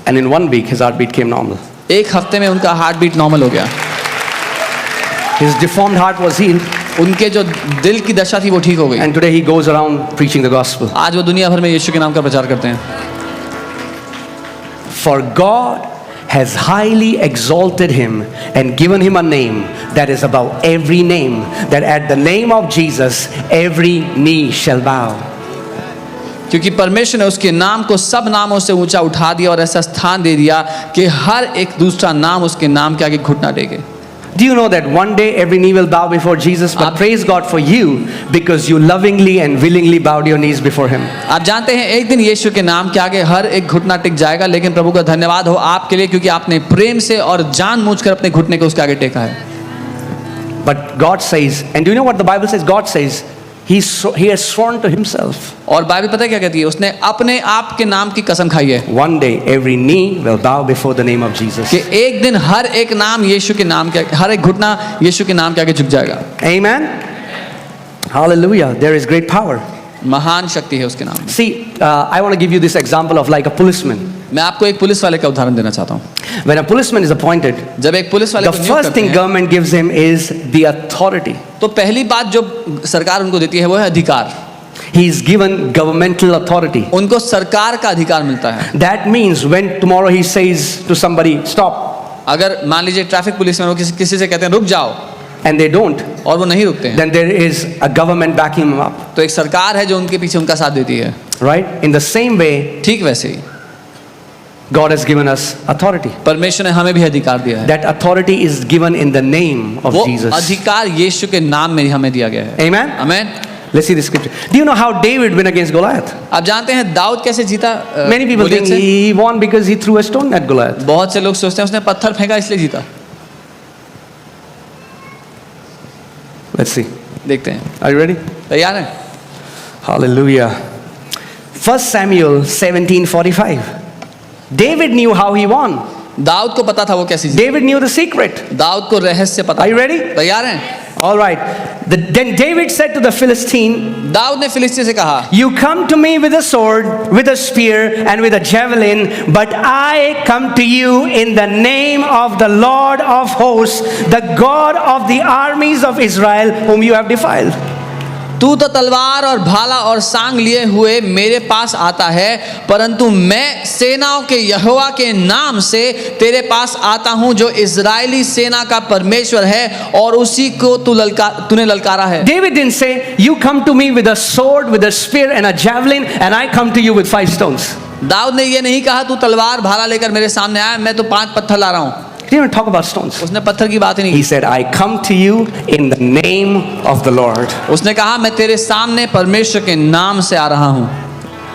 And in 1 week, his heartbeat came normal. एक हफ्ते में उनका हार्ट बीट नॉर्मल हो गया। His deformed heart was healed, उनके जो दिल की दशा थी वो ठीक हो गई। and today he goes around preaching the gospel. आज वो दुनिया भर में यीशु के नाम का प्रचार करते हैं। For God has highly exalted him and given him a name that is above every name, that at the name of Jesus every knee shall bow. क्योंकि परमेश्वर ने उसके नाम को सब नामों से ऊंचा उठा दिया और ऐसा स्थान दे दिया कि हर एक दूसरा नाम उसके नाम के आगे घुटना टेके। Do you know that one day every knee will bow before Jesus? But praise God for you because you lovingly and willingly bowed your knees before him. आप जानते हैं एक दिन यीशु के नाम के आगे हर एक घुटना टिक जाएगा, लेकिन प्रभु का धन्यवाद हो आपके लिए क्योंकि आपने प्रेम से और जानबूझकर अपने घुटने को उसके आगे टेका है। But God says, and do you know what the Bible says? God says, He has sworn to himself. और बाइबल पता है क्या कहती है? उसने अपने आप के नाम की कसम खाई है One day every knee will bow before the name of Jesus. कि एक दिन हर एक नाम यीशु के नाम के हर एक घुटना यीशु के नाम के आगे झुक जाएगा। Amen. Hallelujah. There is great power. महान शक्ति है उसके नाम में। See, I want to give you this example of like a policeman. मैं आपको एक पुलिस वाले का उदाहरण देना चाहता हूँ। When a policeman is appointed, जब एक पुलिस वाले the को नियुक्त first करते thing हैं, government gives him is the authority. तो पहली बात जो सरकार उनको देती है वो है अधिकार। He is given governmental authority. उनको सरकार का अधिकार मिलता है। That means when tomorrow he says to somebody, stop, अगर मान लीजिए ट्रैफिक पुलिस में वो किसी से कहते हैं रुक जाओ, and they don't, और वो नहीं रुकते हैं, then there is a government backing him up. तो एक सरकार है जो उनके पीछे उनका साथ देती है। Right? In the same way, ठीक वैसे ही God has given us authority. परमेश्वर ने हमें भी अधिकार दिया है। That authority is given in the name of वो Jesus. अधिकार यीशु के नाम में हमें दिया गया है। Amen? आमीन। Let's see the scripture. Do you know how David went against Goliath? आप जानते हैं दाऊद कैसे जीता? Many people think गोलियत से? he won because he threw a stone at Goliath. बहुत से लोग सोचते हैं उसने पत्थर फेंका इसलिए जीता। Let's see. देखते हैं। Are you ready? तैयार हैं? Hallelujah. 1 Samuel 17:45. David knew how he won. Dawood को पता था वो कैसे जीता। David knew the secret. Dawood को रहस्य पता। Are you ready? तैयार हैं? All right. Then David said to the Philistine, Dawood ने फिलिस्ती से कहा, you come to me with a sword, with a spear, and with a javelin, but I come to you in the name of the Lord of hosts, the God of the armies of Israel, whom you have defiled. तू तो तलवार और भाला और सांग लिए हुए मेरे पास आता है, परंतु मैं सेनाओं के यहोवा के नाम से तेरे पास आता हूं जो इजरायली सेना का परमेश्वर है, और उसी को तूने ललकारा है। David didn't say, you come to me with a sword, with a spear, and a javelin, and I come to you with 5 stones. Dawood ने ये नहीं कहा तू तलवार भाला लेकर मेरे सामने आया, मैं तो 5 पत्थर ला रहा हूं। He didn't even talk about stones. उसने पत्थर की बात ही नहीं He की। said, I come to you in the name of the Lord. उसने कहा मैं तेरे सामने परमेश्वर के नाम से आ रहा हूं।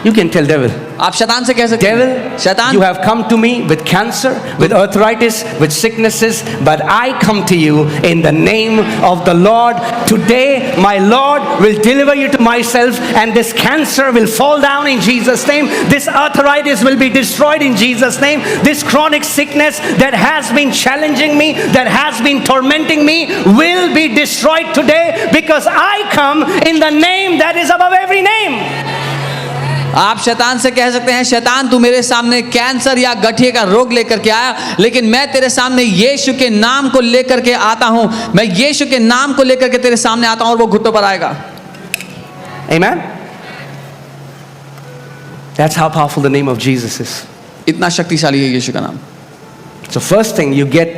You can tell devil, आप शैतान से कह सकते हैं, devil, शैतान, you have come to me with cancer, with arthritis, with sicknesses, but I come to you in the name of the Lord. Today, my Lord will deliver you to myself, and this cancer will fall down in Jesus' name. This arthritis will be destroyed in Jesus' name. This chronic sickness that has been challenging me, that has been tormenting me, will be destroyed today, because I come in the name that is above every name. आप शैतान से कह सकते हैं शैतान तू मेरे सामने कैंसर या गठिए का रोग लेकर के आया, लेकिन मैं तेरे सामने यीशु के नाम को लेकर के आता हूं। मैं यीशु के नाम को लेकर के तेरे सामने आता हूं और वो घुटनों पर आएगा। Amen? That's how powerful the name of Jesus is. इतना शक्तिशाली है यीशु का नाम। So first thing you get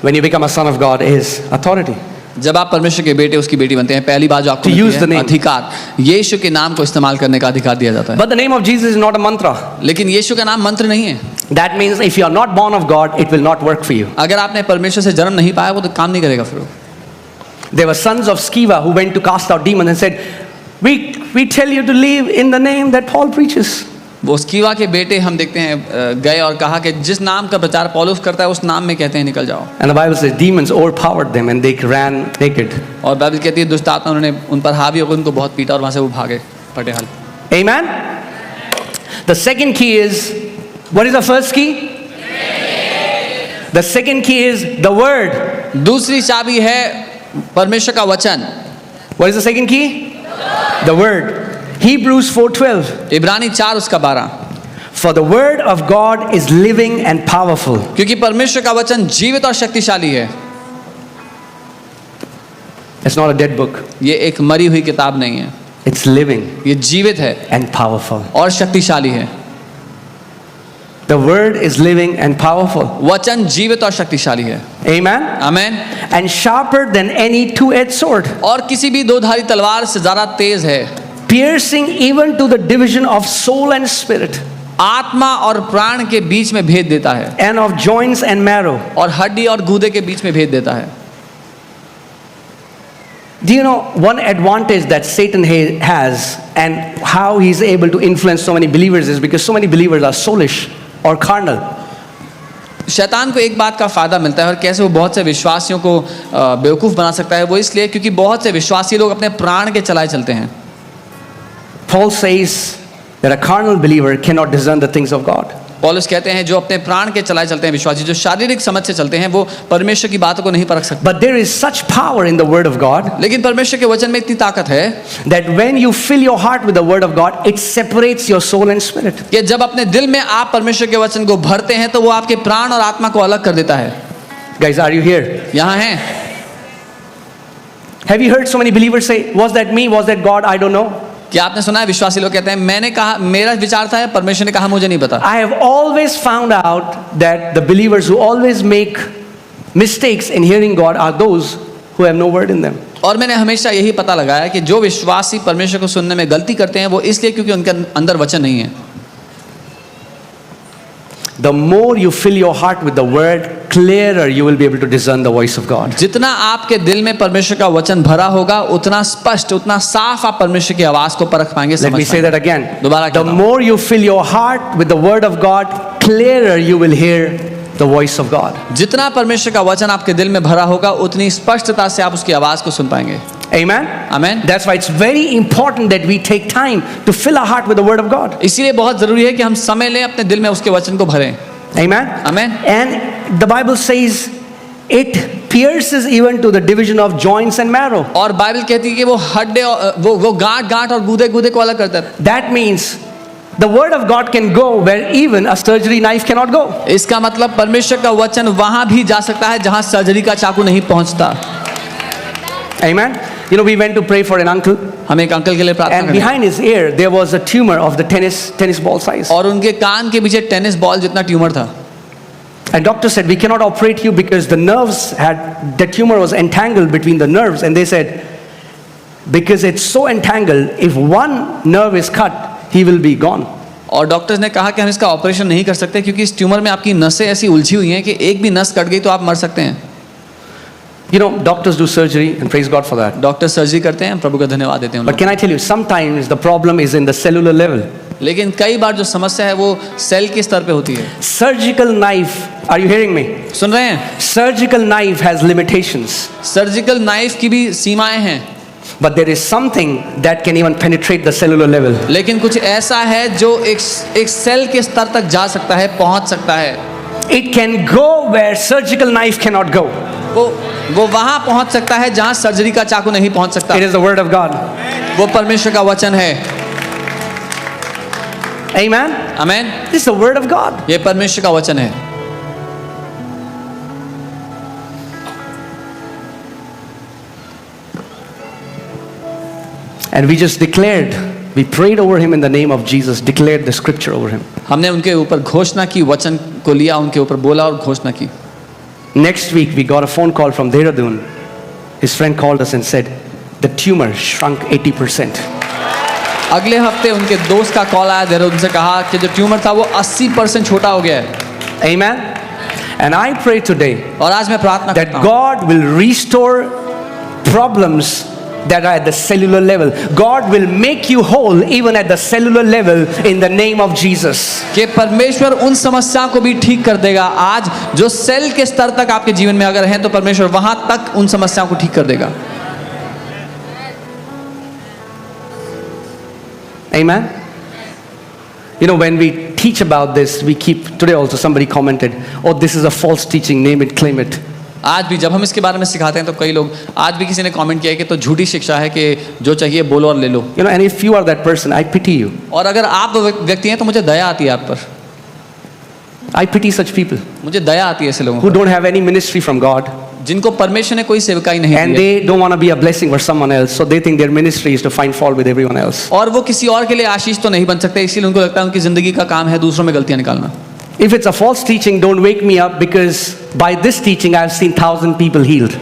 when you become a son of God is authority. जब आप परमेश्वर के बेटे उसकी बेटी बनते हैं, पहली बात जो आपको To मिलती use the है name. अधिकार, यीशु के नाम को इस्तेमाल करने का अधिकार दिया जाता है। But the name of Jesus is not a mantra. लेकिन यीशु का नाम मंत्र नहीं है। That means if you are not born of God, it will not work for you. अगर आपने परमेश्वर से जन्म नहीं पाया वो तो काम नहीं करेगा फिर वो। There were sons of Sceva who went to cast out demons and said, we tell you to live in the name that Paul preaches. वो स्कीवा के बेटे हम देखते हैं गए और कहा कि जिस नाम का प्रचार पौलुस करता है उस नाम में कहते हैं निकल जाओ। And the Bible says demons overpowered them and they ran naked. और बाइबल कहती है दुष्ट आत्मा उन्होंने उन पर हावी होकर उनको बहुत पीटा और वहां से वो भागे फटे हाल। Amen? The second key is, what is the first key? The second key is the word. दूसरी चाबी है परमेश्वर का वचन। What is the second key? The word. Hebrews 4:12. इब्रानी 4 उसका 12। For the word of God is living and powerful. क्योंकि परमेश्वर का वचन जीवित और शक्तिशाली है। It's not a dead book. ये एक मरी हुई किताब नहीं है, It's living ये जीवित है and powerful. और शक्तिशाली है। The word is living and powerful. वचन जीवित और शक्तिशाली है। Amen? Amen. And sharper than any two-edged sword, और किसी भी दो धारी तलवार से ज्यादा तेज है, piercing even to the division of soul and spirit, आत्मा और प्राण के बीच में भेद देता है, and of joints and marrow. और हड्डी और गूदे के बीच में भेद देता है। Do you know one advantage that Satan has and how he's able to influence so many believers is because so many believers are soulish or carnal. शैतान को एक बात का फायदा मिलता है और कैसे वो बहुत से विश्वासियों को बेवकूफ़ बना सकता है, वो इसलिए क्योंकि बहुत से विश्वासी लोग अपने प्राण के चलाए चलते हैं। Paul says that a carnal believer cannot discern the things of God. पौलुस कहते हैं जो अपने प्राण के चलाए चलते हैं विश्वासी, जो शारीरिक समझ से चलते हैं, वो परमेश्वर की बातों को नहीं परख सकते। But there is such power in the word of God लेकिन परमेश्वर के वचन में इतनी ताकत है that when you fill your heart with the word of God, it separates your soul and spirit. कि जब अपने दिल में आप परमेश्वर के वचन को भरते हैं तो वो आपके प्राण और आत्मा को अलग कर देता है। Guys, are you here? यहाँ हैं। Have you heard so many believers say, was that me? Was that God? I don't know. क्या आपने सुना है विश्वासी लोग कहते हैं मैंने कहा, मेरा विचार था, परमेश्वर ने कहा, मुझे नहीं पता। I have always found out that the believers who always make mistakes in hearing God are those who have no word in them. और मैंने हमेशा यही पता लगाया कि जो विश्वासी परमेश्वर को सुनने में गलती करते हैं वो इसलिए क्योंकि उनके अंदर वचन नहीं है। The more you fill your heart with the word, clearer you will be able to discern the voice of God. जितना आपके दिल में परमेश्वर का वचन भरा होगा उतना स्पष्ट, उतना साफ आप परमेश्वर की आवाज को परख पाएंगे, Let समझ me say पाएंगे। that again. दोबारा The कहता हूं। more you fill your heart with the word of God, clearer you will hear the voice of God. जितना परमेश्वर का वचन आपके दिल में भरा होगा उतनी स्पष्टता से आप उसकी आवाज को सुन पाएंगे। Amen? Amen. That's why it's very important that we take time to fill our heart with the word of God. इसीलिए बहुत जरूरी है कि हम समय लें, अपने दिल में उसके वचन को भरें। Amen? Amen. And the Bible says it pierces even to the division of joints and marrow. और बाइबल कहती है कि वो हड्डे, वो गांठ गांठ और गूदे गूदे को अलग करता है। That means the word of God can go where even a surgery knife cannot go. इसका मतलब परमेश्वर का वचन वहां भी जा सकता है जहां सर्जरी का चाकू नहीं पहुंचता। Amen? You know, we went to pray for an uncle, हम एक अंकल के लिए प्रार्थना and करें behind his ear there was a tumor of the tennis ball size. और उनके कान के पीछे टेनिस बॉल जितना ट्यूमर था। And doctor said, we cannot operate you because the tumor was entangled between the nerves. And they said, because it's so entangled, if one nerve is cut, he will be gone. और doctors ने कहा कि हम इसका operation नहीं कर सकते क्योंकि इस ट्यूमर में आपकी नसें ऐसी उलझी हुई हैं कि एक भी नस कट गई तो आप मर सकते हैं। You know, doctors do surgery, and praise God for that. Doctor surgery करते हैं, प्रभु का धन्यवाद देते हैं उन But can I tell you, sometimes the problem is in the cellular level. लोगों। लेकिन कई बार जो समस्या है वो सेल के स्तर पे होती है। Surgical knife, are you hearing me? सुन रहे हैं? Surgical knife has limitations. Surgical knife की भी सीमाएं हैं, But there is something that can even penetrate the cellular level. लेकिन कुछ ऐसा है जो एक सेल के स्तर तक जा सकता है, पहुंच सकता है। It can go where surgical knife cannot go. वो वहां पहुंच सकता है जहां सर्जरी का चाकू नहीं पहुंच सकता। It is the word of God. वो परमेश्वर का वचन है। Amen? Amen. This is the word of God. ये परमेश्वर का वचन है। And we just declared, we prayed over him in the name of Jesus, declared the scripture over him. हमने उनके ऊपर घोषणा की, वचन को लिया, उनके ऊपर बोला और घोषणा की। Next week, we got a phone call from Dehradun. His friend called us and said, the tumor shrunk 80%. अगले हफ्ते उनके दोस्त का कॉल आया, देहरादून से कहा कि जो ट्यूमर था वो 80% छोटा हो गया है। Amen? And I pray today और आज मैं प्रार्थना that करता हूँ God will restore problems that are at the cellular level. God will make you whole even at the cellular level in the name of Jesus. कि परमेश्वर उन समस्या को भी ठीक कर देगा। आज जो सेल के स्तर तक आपके जीवन में अगर हैं तो परमेश्वर वहां तक उन समस्याओं को ठीक कर देगा। Amen? You know, when we teach about this, we keep, today also somebody commented, oh, this is a false teaching, name it, claim it. आज भी जब हम इसके बारे में सिखाते हैं तो कई लोग, आज भी किसी ने कमेंट किया है कि तो झूठी शिक्षा है कि जो चाहिए बोलो और ले लो। You know, and if you are that person, I pity you. और अगर आप वो व्यक्ति हैं तो मुझे दया आती है आप पर। I pity such people मुझे दया आती है ऐसे लोगों who पर don't have any ministry from God, जिनको परमेश्वर ने कोई सेवकाई नहीं and दी है they don't want to be a blessing for someone else, so they think their ministry is to find fault with everyone else. और वो किसी और के लिए आशीष तो नहीं बन सकते, इसीलिए उनको लगता है उनकी जिंदगी का काम है दूसरों में गलतियां निकालना। If it's a false teaching, don't wake me up, because by this teaching I've seen 1,000 people healed.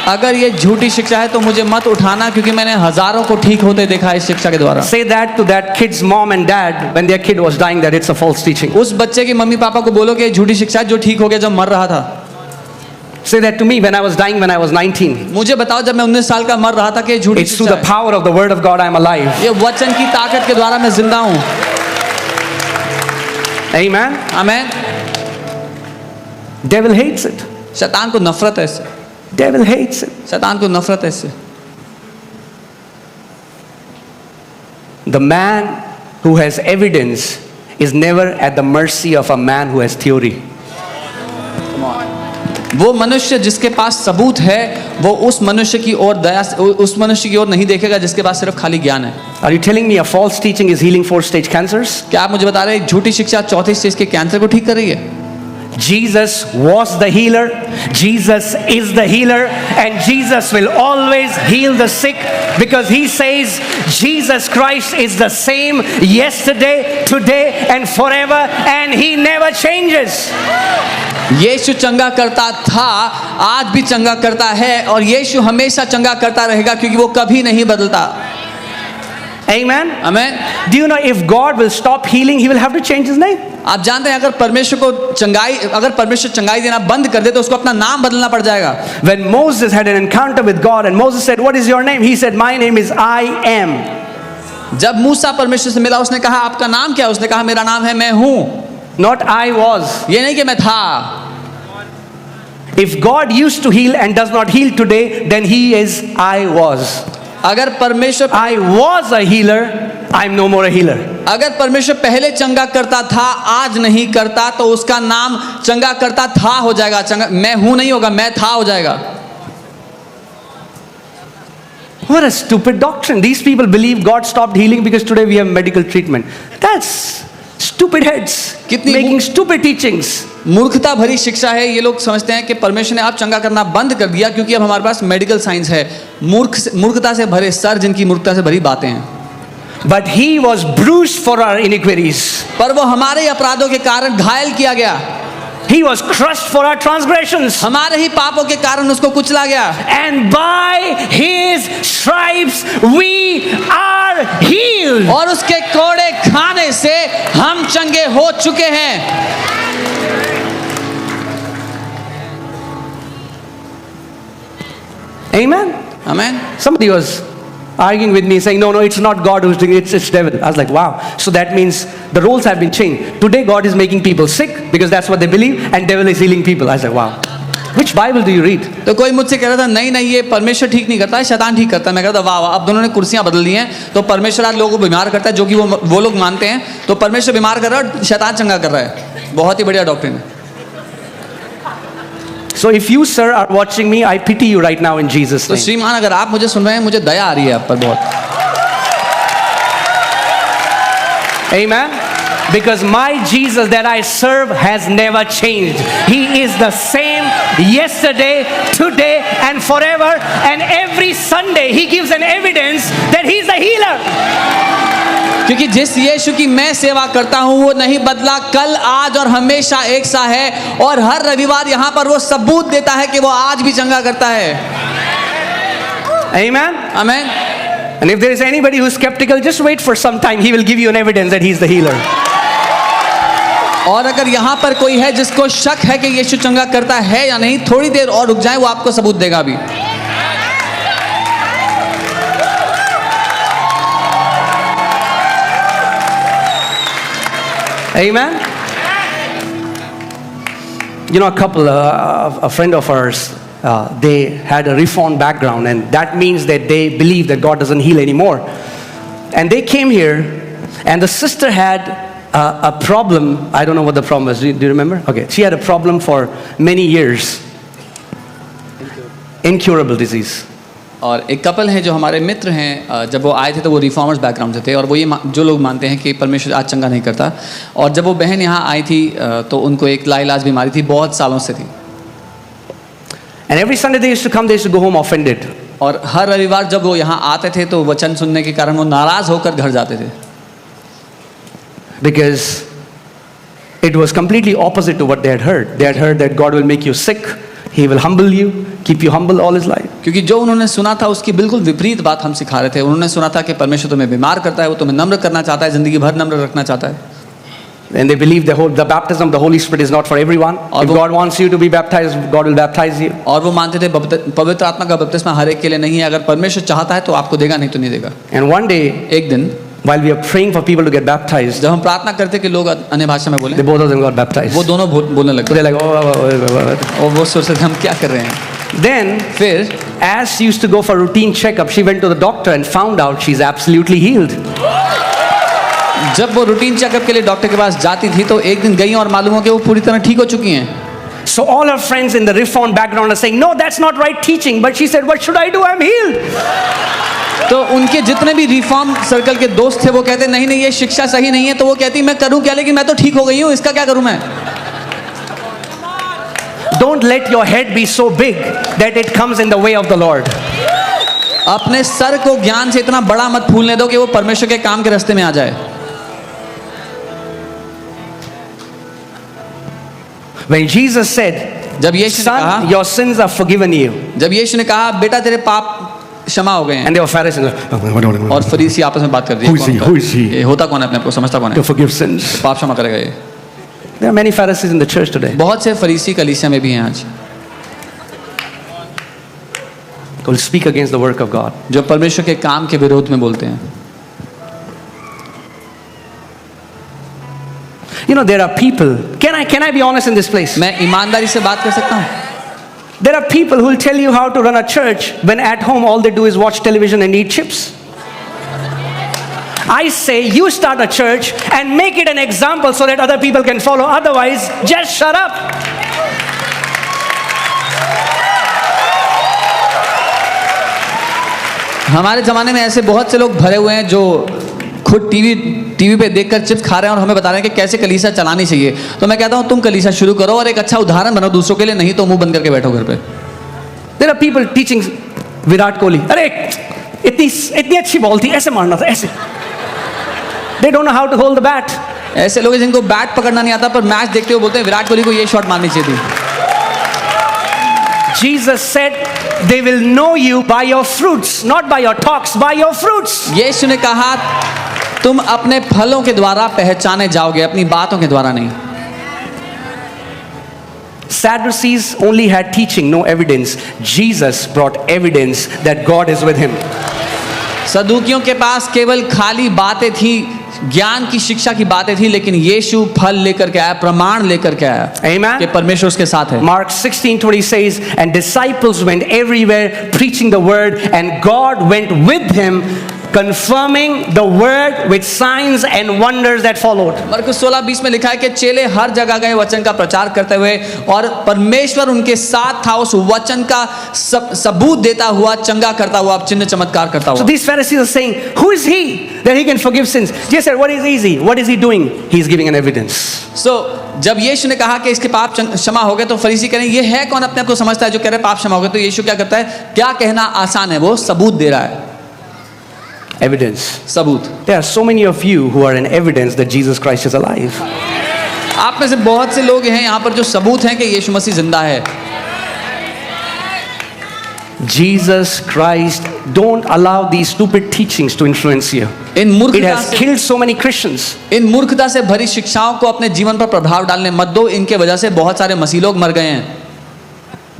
अगर ये झूठी शिक्षा है तो मुझे मत उठाना, क्योंकि मैंने हजारों को ठीक होते देखा है इस शिक्षा के द्वारा। Say that to that kid's mom and dad when their kid was dying, that it's a false teaching. उस बच्चे के मम्मी पापा को बोलो कि ये झूठी शिक्षा है जो ठीक हो गया जब मर रहा था। Say that to me when I was dying when I was 19. मुझे बताओ जब मैं 19 साल का मर रहा था कि ये झूठी It's through शिक्षा the है। power of the word of God I'm alive. ये वचन की ताकत के द्वारा मैं जिंदा हूँ। Amen? Amen. Devil hates it. शैतान को नफरत है इससे, Devil hates it. शैतान को नफरत है इससे। The man who has evidence is never at the mercy of a man who has theory. वो मनुष्य जिसके पास सबूत है वो उस मनुष्य की ओर उस मनुष्य की ओर नहीं देखेगा जिसके पास सिर्फ खाली ज्ञान है। Are you telling me a false teaching is healing 4-stage cancers? क्या आप मुझे बता रहे हैं एक झूठी शिक्षा 4th स्टेज के कैंसर को ठीक कर रही है? Jesus was the healer, Jesus is the healer, and Jesus will always heal the sick because he says Jesus Christ is the same yesterday, today and forever, and he never changes. यीशु चंगा करता था, आज भी चंगा करता है और यीशु हमेशा चंगा करता रहेगा क्योंकि वो कभी नहीं बदलता। Amen. आमीन। Do you know if God will stop healing, he will have to change his name? आप जानते हैं अगर परमेश्वर चंगाई देना बंद कर दे तो उसको अपना नाम बदलना पड़ जाएगा। When Moses had an encounter with God and Moses said, "What is your name?" He said, "My name is I am." जब मूसा परमेश्वर से मिला उसने कहा आपका नाम क्या है? उसने कहा मेरा नाम है मैं हूं। Not I was. ये नहीं कि मैं था। If God used to heal and does not heal today, then he is I was. अगर परमेश्वर I was a healer, I'm no more a healer. अगर परमेश्वर पहले चंगा करता था आज नहीं करता तो उसका नाम चंगा करता था हो जाएगा। चंगा मैं हूं नहीं होगा, मैं था हो जाएगा। What a stupid doctrine. These people believe God stopped healing because today we have medical treatment. That's stupid heads making stupid teachings. मूर्खता भरी शिक्षा है। ये लोग समझते हैं कि परमेश्वर ने अब चंगा करना बंद कर दिया क्योंकि अब हमारे पास मेडिकल साइंस है। मूर्खता से भरे सर जिनकी मूर्खता से भरी बातें हैं। But he was bruised for our iniquities. पर वो हमारे अपराधों के कारण घायल किया गया। He was crushed for our transgressions. हमारे ही पापों के कारण उसको कुचला गया। And by his stripes we are healed. और उसके कोड़े खाने से हम चंगे हो चुके हैं। Amen. आमीन। Somebody was arguing with me saying, no, it's not God who's doing it, it's devil. I was like, wow. So that means the roles have been changed. Today God is making people sick because that's what they believe, and devil is healing people. I was like, wow. Which Bible do you read? तो कोई मुझसे कह रहा था नहीं ये परमेश्वर ठीक नहीं करता है, शैतान ठीक करता है। मैं कहता वाह वाह, अब दोनों ने कुर्सियां बदल दी हैं। तो परमेश्वर आज लोगों को बीमार करता है जो कि वो लोग मानते हैं। तो परमेश्वर बीमार कर रहा है और शैतान चंगा कर रहा है। बहुत ही बढ़िया डॉक्ट्रिन है। So if you, sir, are watching me, I pity you right now in Jesus' तो name. श्रीमान अगर आप मुझे सुन रहे हैं मुझे दया आ रही है आप पर बहुत। Amen. Because my Jesus that I serve has never changed. He is the same yesterday, today, and forever. And every Sunday He gives an evidence that He's the healer. क्योंकि जिस यीशु की मैं सेवा करता हूं वो नहीं बदला, कल आज और हमेशा एक सा है। और हर रविवार यहाँ पर वो सबूत देता है कि वो आज भी चंगा करता है। Amen. आमीन। And if there is anybody who's skeptical, just wait for some time. He will give you an evidence that He's the healer. और अगर यहाँ पर कोई है जिसको शक है कि यीशु चंगा करता है या नहीं, थोड़ी देर और रुक जाए, वो आपको सबूत देगा अभी। Amen. You know, a friend of ours, they had a reformed background, and that means that they believe that God doesn't heal anymore. And they came here, and the sister had a problem. I don't know what the problem was. Do you remember? Okay, she had a problem for many years. Incurable disease. और एक couple हैं जो हमारे मित्र हैं, जब वो आए थे तो वो रिफॉर्मर्स बैकग्राउंड से थे और वो ये जो लोग मानते हैं कि परमेश्वर आज चंगा नहीं करता। और जब वो बहन यहाँ आई थी तो उनको एक लाइलाज बीमारी थी, बहुत सालों से थी। And every Sunday they used to come, they used to go home offended. और हर रविवार जब वो यहाँ आते थे तो वचन सुनने के कारण वो नाराज होकर घर जाते थे। Because it was completely opposite to what they had heard. They had heard that God will make you sick, He will humble you, keep you humble all His life. क्योंकि जो उन्होंने सुना था उसकी बिल्कुल विपरीत बात हम सिखा रहे थे। उन्होंने सुना था कि परमेश्वर तुम्हें बीमार करता है, वो तुम्हें नम्र करना चाहता है, जिंदगी भर नम्र रखना चाहता है। And they believe the baptism of the Holy Spirit is not for everyone. If God wants you to be baptized, God will baptize you. और वो मानते थे पवित्र आत्मा का बपतिस्मा हर एक के लिए नहीं है, अगर परमेश्वर चाहता है तो आपको देगा, नहीं तो नहीं देगा। And one day, एक दिन while we are praying for people to get baptized, जब हम प्रार्थना करते कि लोग अन्य भाषा में बोलें, they both of them got baptized. वो दोनों बोलने लगे। They're like, oh. और वो सोचते थे हम क्या कर रहे हैं। Then, फिर as she used to go for routine checkup, she went to the doctor and found out she's absolutely healed. जब वो रूटीन चेकअप के लिए डॉक्टर के पास जाती थी तो एक दिन गई और मालूम हो कि वो पूरी तरह ठीक हो चुकी हैं. So all her friends in the Reformed background are saying, no, that's not right teaching. But she said, what should I do? I'm healed. तो उनके जितने भी रिफॉर्म सर्कल के दोस्त थे वो कहते नहीं नहीं ये शिक्षा सही नहीं है. तो वो कहती मैं करूं क्या, लेकिन मैं तो ठीक हो गई हूं, इसका क्या करूं मैं. Don't let your head be so big that it comes in the way of the Lord. अपने सर को ज्ञान से इतना बड़ा मत फूलने दो कि वो परमेश्वर के काम के रास्ते में आ जाए. When Jesus said, जब यीशु ने कहा, son, your sins are forgiven you. जब यीशु ने कहा बेटा तेरे पाप क्षमा हो गए हैं, And there were Pharisees like, और फरीसी आपस में बात कर रही Who is he? Who is he? ये होता कौन है, अपने आप को समझता कौन to है, forgive sins. पाप क्षमा करेगा ये. There are many Pharisees in the church today. बहुत से फरीसी कलीसिया में भी हैं आज Who will speak against the work of God. जो परमेश्वर के काम के विरोध में बोलते हैं. You know, there are people. Can I be honest in this place? मैं ईमानदारी से बात कर सकता हूँ. There are people who will tell you how to run a church when at home all they do is watch television and eat chips. I say you start a church and make it an example so that other people can follow. Otherwise, just shut up. हमारे ज़माने में ऐसे बहुत से लोग भरे हुए हैं जो खुद टीवी पे देखकर चिप्स खा रहे हैं और हमें बता रहे हैं कि कैसे कलीसिया चलानी चाहिए. तो मैं कहता हूँ तुम कलीसिया शुरू करो और एक अच्छा उदाहरण बनो दूसरों के लिए, नहीं तो मुंह बंद करके बैठो घर पे. There are people teaching Virat Kohli. अरे इतनी अच्छी बॉल थी, ऐसे मारना था, ऐसे. They don't know how to hold the bat. ऐसे लोग हैं जिनको बैट पकड़ना नहीं आता पर मैच देखते हुए बोलते हैं विराट कोहली को ये शॉट मारनी चाहिए थी. Jesus said, they will know you by your fruits, not by your talks, by your fruits. यीशु ने कहा तुम अपने फलों के द्वारा पहचाने जाओगे, अपनी बातों के द्वारा नहीं. Sadducees only had teaching, no evidence. Jesus brought evidence that God is with him. सदूकियों के पास केवल खाली बातें थी, ज्ञान की शिक्षा की बातें थी, लेकिन यीशु फल लेकर के आया, प्रमाण लेकर के आया. Amen. कि परमेश्वर उसके साथ है. Mark 16:20 says, and disciples went everywhere preaching the word, and God went with him, confirming the word with signs and wonders that followed. मरकुस 16:20 में लिखा है कि चेले हर जगह गए वचन का प्रचार करते हुए और परमेश्वर उनके साथ था, उस वचन का सबूत देता हुआ, चंगा करता हुआ, चिन्ह चमत्कार करता So हुआ. these Pharisees are saying, who is he that he can forgive sins? Jesus said, what is easy? What is he doing? He's giving an evidence. So जब यीशु ने कहा कि इसके पाप क्षमा हो गए तो फरीसी कह रहे हैं ये है कौन अपने आप को समझता है जो कह रहे हैं पाप क्षमा हो गए. तो यीशु क्या करता है, क्या कहना आसान है, वो सबूत दे रहा है. Evidence. सबूत. There are so many of you who are an evidence that Jesus Christ is alive. आप में से बहुत से लोग हैं यहाँ पर जो सबूत हैं कि यीशु मसीह जिंदा है. Jesus Christ, don't allow these stupid teachings to influence you. In It मूर्खता has से killed so many Christians. इन मूर्खता से भरी शिक्षाओं को अपने जीवन पर प्रभाव डालने मत दो. इनके वजह से बहुत सारे मसीह लोग मर गए हैं.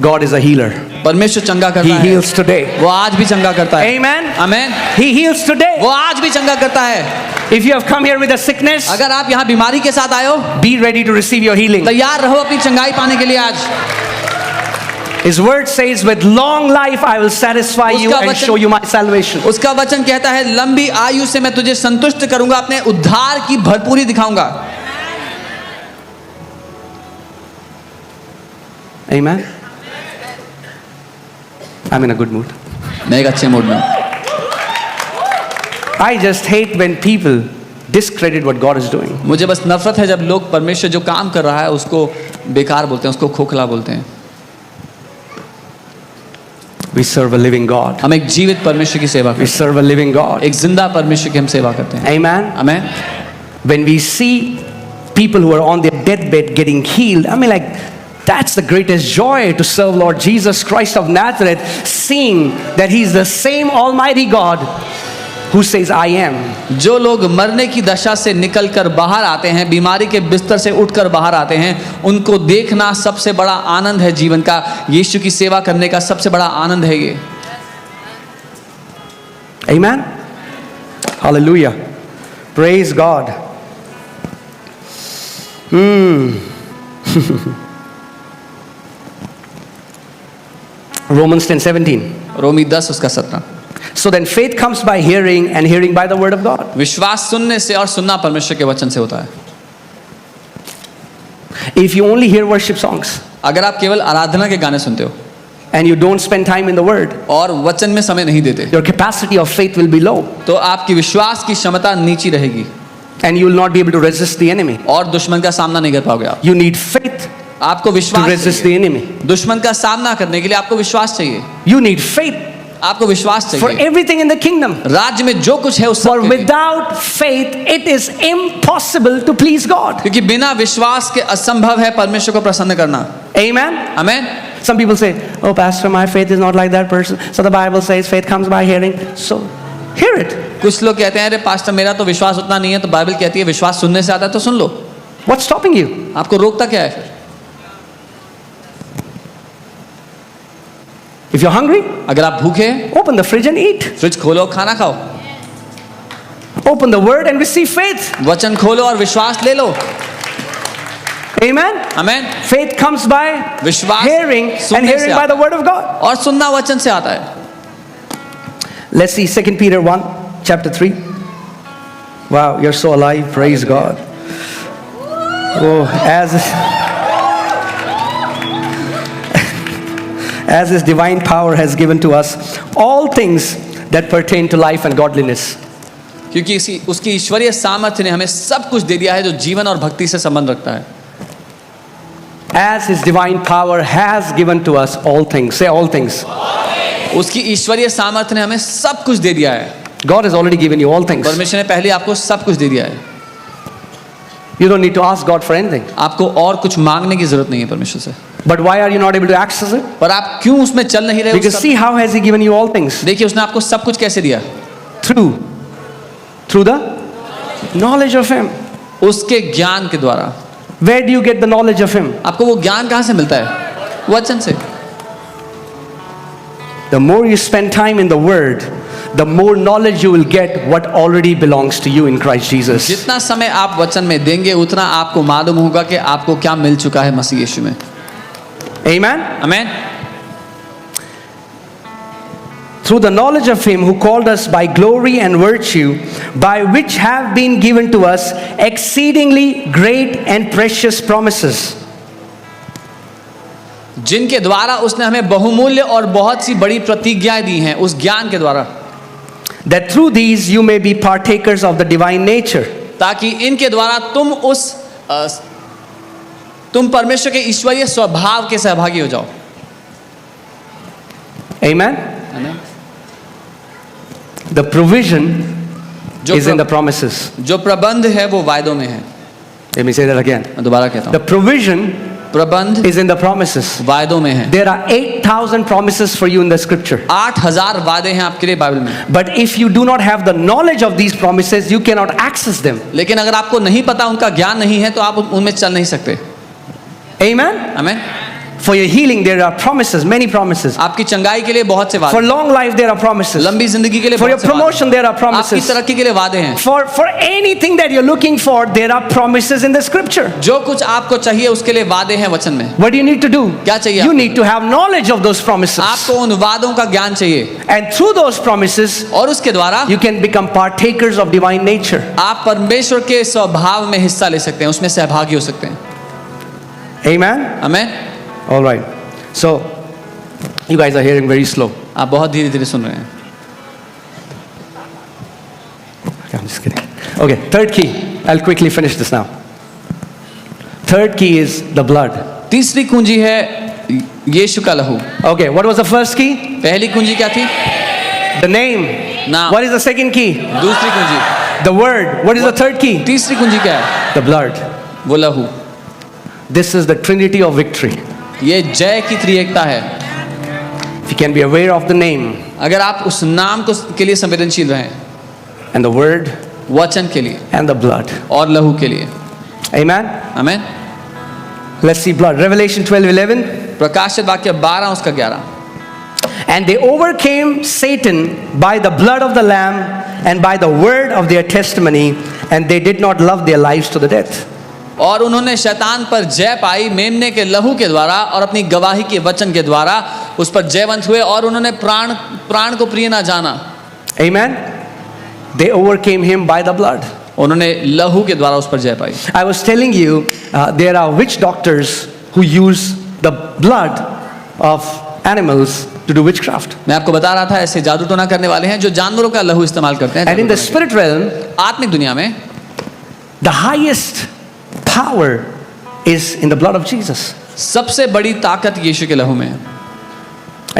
God is a healer. परमेश्वर चंगा करता He है. heals today. वो आज भी चंगा करता है. Amen. Amen. He heals today. वो आज भी चंगा करता है. If you have come here with a sickness, अगर आप यहाँ बीमारी के साथ आए हो, be ready to receive your healing. तैयार रहो अपनी चंगाई पाने के लिए. आज His word says, with long life I will satisfy you उसका and वचन- show you my salvation. उसका वचन कहता है लंबी आयु से मैं तुझे संतुष्ट करूंगा, अपने उद्धार की भरपूरी दिखाऊंगा. Amen. I'm in a good mood. मैं एक अच्छे मूड में हूं. I just hate when people discredit what God is doing. मुझे बस नफरत है जब लोग परमेश्वर जो काम कर रहा है उसको बेकार बोलते हैं, उसको खोखला बोलते हैं. We serve a living God. हम एक जीवित परमेश्वर की सेवा करते We serve a living God. हैं, एक जिंदा परमेश्वर की हम सेवा करते हैं. Amen. Amen. When we see people who are on their deathbed getting healed, I mean, like, that's the greatest joy to serve Lord Jesus Christ of Nazareth, seeing that He's the same Almighty God who says, I am. जो लोग मरने की दशा से निकलकर बाहर आते हैं, बीमारी के बिस्तर से उठकर बाहर आते हैं, उनको देखना सबसे बड़ा आनंद है जीवन का. यीशु की सेवा करने का सबसे बड़ा आनंद है ये. Amen. Hallelujah. Praise God. Romans 10:17. रोमी 10 उसका 17. So So then faith comes by hearing, and hearing by the word of God. विश्वास सुनने से और सुनना परमेश्वर के वचन से होता है. If you only hear worship songs अगर आप केवल आराधना के गाने सुनते हो and you don't spend time in the word, और वचन में समय नहीं देते, your capacity of faith will be low, तो आपकी विश्वास की क्षमता नीची रहेगी and you will not be able to resist the enemy. और दुश्मन का सामना नहीं कर पाओगे आप. You need faith आपको to विश्वास resist चाहिए. the enemy. दुश्मन का सामना करने के लिए आपको विश्वास चाहिए. You need faith आपको विश्वास for चाहिए. everything in the kingdom. राज्य में जो कुछ है उस सब For के लिए. without faith, it is impossible to please God. क्योंकि बिना विश्वास के असंभव है परमेश्वर को प्रसन्न करना. Amen. आमीन. Some people say, "Oh, Pastor, my faith is not like that person." So the Bible says faith comes by hearing. So hear it. कुछ लोग कहते हैं अरे पास्टर मेरा तो विश्वास उतना नहीं है, तो बाइबल कहती है विश्वास सुनने से आता है, तो सुन लो. What's stopping you? आपको रोकता क्या है फिर? If you're hungry, अगर आप भूखे हैं, open the fridge and eat. Fridge खोलो, खाना खाओ. Open the word and receive faith. वचन खोलो और विश्वास ले लो. Amen. आमीन. Faith comes by विश्वास hearing, and सुनने hearing से by आता the word of God. है. और सुनना वचन से आता है. Let's see 2 Peter 1, chapter 3. Wow, you're so alive. Praise God. Oh, as His divine power has given to us all things that pertain to life and godliness. क्योंकि उसकी ईश्वरीय सामर्थ्य ने हमें सब कुछ दे दिया है जो जीवन और भक्ति से संबंध रखता है. As His divine power has given to us all things. Say all things. उसकी ईश्वरीय सामर्थ्य ने हमें सब कुछ दे दिया है. God has already given you all things. परमेश्वर ने पहले आपको सब कुछ दे दिया है. You don't need to ask God for anything. आपको और कुछ मांगने की जरूरत नहीं है परमेश्वर से. But why are you not able to access it? पर आप क्यों उसमें चल नहीं रहे? Because see how has He given you all things? देखिए उसने आपको सब कुछ कैसे दिया. Through the knowledge of Him. उसके ज्ञान के द्वारा. Where do you get the knowledge of Him? आपको वो ज्ञान कहाँ से मिलता है? वचन से. The more you spend time in the Word, the more knowledge you will get what already belongs to you in Christ Jesus. जितना समय आप वचन में देंगे उतना आपको मालूम होगा कि आपको क्या मिल चुका है मसीह यीशु में. Amen? आमीन. Through the knowledge of Him who called us by glory and virtue, by which have been given to us exceedingly great and precious promises. जिनके द्वारा उसने हमें बहुमूल्य और बहुत सी बड़ी प्रतिज्ञाएं दी हैं उस ज्ञान के द्वारा. That through these you may be partakers of the divine nature. ताकि इनके द्वारा तुम परमेश्वर के ईश्वरीय स्वभाव के सहभागी हो जाओ. Amen? The provision is in the promises. जो प्रबंध है वो वायदों में है. Let me say that again. मैं दोबारा कहता The हूँ. provision प्रबंध is in the promises. वायदों में है. There are 8,000 promises for you in the scripture. 8,000 वादे हैं आपके लिए बाइबल में. But if you do not have the knowledge of these promises, you cannot access them. लेकिन अगर आपको नहीं पता, उनका ज्ञान नहीं है, तो आप उनमें चल नहीं सकते. Amen? आमीन. For your healing, there are promises, many promises. आपकी चंगाई के लिए बहुत से For वादे. long life, there are promises. लंबी जिंदगी के लिए For your बहुत से वादे. promotion, there are आपकी promises. तरक्की के लिए वादे हैं. For anything that you're looking for, there are promises in the scripture. जो कुछ आपको चाहिए उसके लिए वादे हैं वचन में. What do you need to do? क्या चाहिए You आपको? need to have knowledge of those promises. आपको उन वादों का ज्ञान चाहिए. And through those promises, और उसके द्वारा you can become partakers of divine nature. आप परमेश्वर के स्वभाव में हिस्सा ले सकते हैं, उसमें सहभागी हो सकते हैं. Amen? आमीन. All right. So, you guys are hearing very slow. आप बहुत धीरे धीरे सुन रहे हैं. Okay, I'm just kidding. Okay, third key. I'll quickly finish this now. Third key is the blood. तीसरी कुंजी है यीशु का लहू. Okay, what was the first key? पहली कुंजी क्या थी? The name. नाम. What is the second key? दूसरी कुंजी. The word. What is the third key? तीसरी कुंजी क्या है? The blood. वो लहू. This is the trinity of victory. ये जय की त्रिएकता है. If you can be aware of the name अगर आप उस नाम को के लिए संवेदनशील रहें, and the word वचन के लिए and the blood. और लहू के लिए. Amen? आमीन. Let's see blood. Revelation 12:11. प्रकाशित वाक्य 12 उसका 11. And they overcame Satan by the blood of the Lamb and by the word of their testimony, and they did not love their lives to the death. और उन्होंने शैतान पर जय पाई मेमने के लहू के द्वारा और अपनी गवाही के वचन के द्वारा उस पर जयवंत हुए और उन्होंने प्राण को प्रिय ना जाना. Amen? They overcame him by the blood. उन्होंने लहू के द्वारा उस पर जय पाई। I was telling you, there are witch doctors who use the blood of animals to do witchcraft. मैं आपको बता रहा था ऐसे जादू टोना करने वाले हैं जो जानवरों का लहू इस्तेमाल करते हैं And in जादू the टोना spirit realm, के लिए। आत्मिक दुनिया में the highest power is in the blood of Jesus. सबसे बड़ी ताकत यीशु के लहू में है।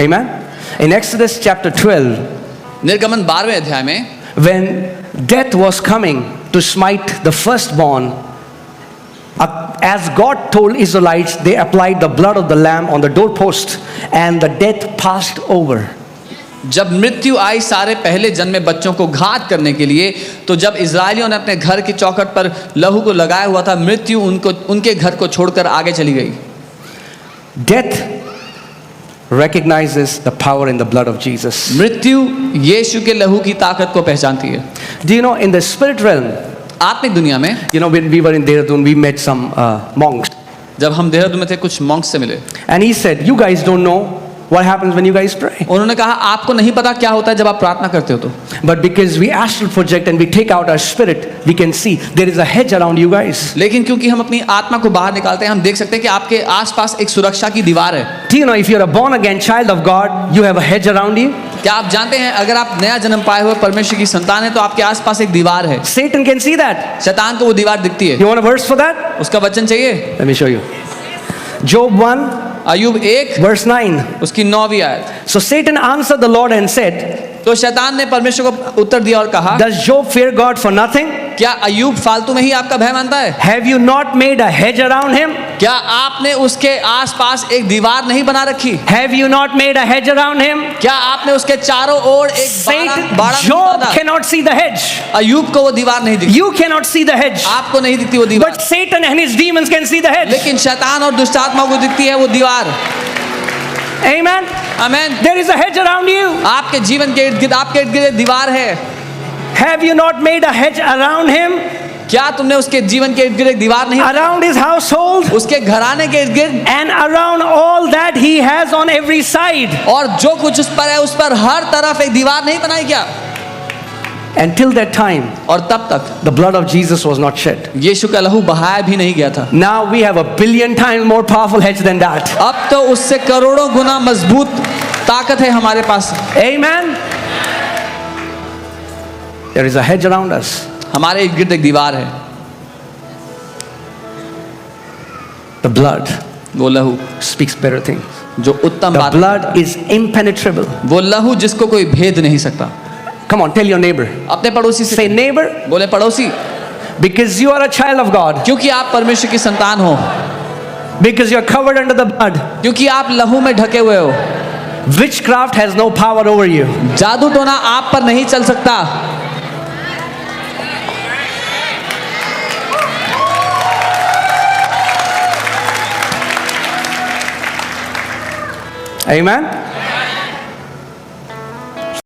Amen? In Exodus chapter 12, निर्गमन 12वें अध्याय में when death was coming to smite the firstborn, as God told Israelites, they applied the blood of the lamb on the doorpost and the death passed over. जब मृत्यु आई सारे पहले जन्मे बच्चों को घात करने के लिए, तो जब इजरायलियों ने अपने घर की चौखट पर लहू को लगाया हुआ था, मृत्यु उनके घर को छोड़कर आगे चली गई। Death recognizes the power in the blood of Jesus. मृत्यु यीशु के लहू की ताकत को पहचानती है। Do you know, in the spirit realm, आत्मिक दुनिया में you know, when we were in Dehradun, we met some monks. जब हम देहरादून में थे, कुछ मॉन्क्स से मिले। And he said, you guys don't know what happens when you guys pray. उन्होंने कहा आपको नहीं पता क्या होता है जब आप प्रार्थना करते हो तो। But because we astral project and we take out our spirit, we can see there is a hedge around you guys. लेकिन क्योंकि हम अपनी आत्मा को बाहर निकालते हैं, हम देख सकते हैं कि आपके आसपास एक सुरक्षा की दीवार है। Do you know, if you're a born again child of God, you have a hedge around you? क्या आप जानते हैं अगर आप नया जन्म पाए हुए परमेश्वर की संतान है तो आपके आसपास एक दीवार है। Satan can see that. शैतान को वो दीवार दिखती है। You want a verse for that? उसका वचन चाहिए? Let me show you. Job 1, Ayyub 1 verse 9. उसकी 9वीं आयत। So Satan answered the Lord and said, तो शैतान ने परमेश्वर को उत्तर दिया और कहा, does Job fear God for nothing? क्या अय्यूब फालतू में ही आपका भय मानता है? Have you not made a hedge around him? क्या आपने उसके आसपास एक दीवार नहीं बना रखी? Have you not made a hedge around him? क्या आपने उसके चारों ओर एक Satan, बाड़ा नहीं Job बांधा? cannot see the hedge. अय्यूब को वो दीवार नहीं दिखती, You cannot see the hedge. आपको नहीं दिखती वो दीवार, But Satan and his demons can see the hedge. लेकिन शैतान और दुष्ट आत्मा को दिखती है वो दीवार। Amen. आमीन। There is a hedge around you. आपके जीवन के इर्द गिर्द, आपके इर्द गिर्द दीवार है। Have you not made a hedge around him? क्या तुमने उसके जीवन के इर्द गिर्द एक दीवार नहीं, Around his household? उसके घराने के इर्द गिर्द And around all that he has on every side? और जो कुछ उस पर है उस पर हर तरफ एक दीवार नहीं बनाई क्या? Until that time, और तब तक the blood of Jesus was not shed. यीशु का लहू बहाया भी नहीं गया था। Now we have a billion times more powerful hedge than that. अब तो उससे करोड़ों गुना मजबूत ताकत है हमारे पास। Amen. There is a hedge around us. हमारे इर्द गिर्द एक दीवार है, The blood वो लहू speaks better things. जो उत्तम The बात, blood is impenetrable. वो लहू जिसको कोई भेद नहीं सकता। Come on, tell your neighbor. अपने पड़ोसी से Say, neighbor, बोले पड़ोसी, because you are a child of God, क्योंकि आप परमेश्वर की संतान हो, because you are covered under the blood, क्योंकि आप लहू में ढके हुए हो, witchcraft has no power over you. जादू टोना आप पर नहीं चल सकता। Amen.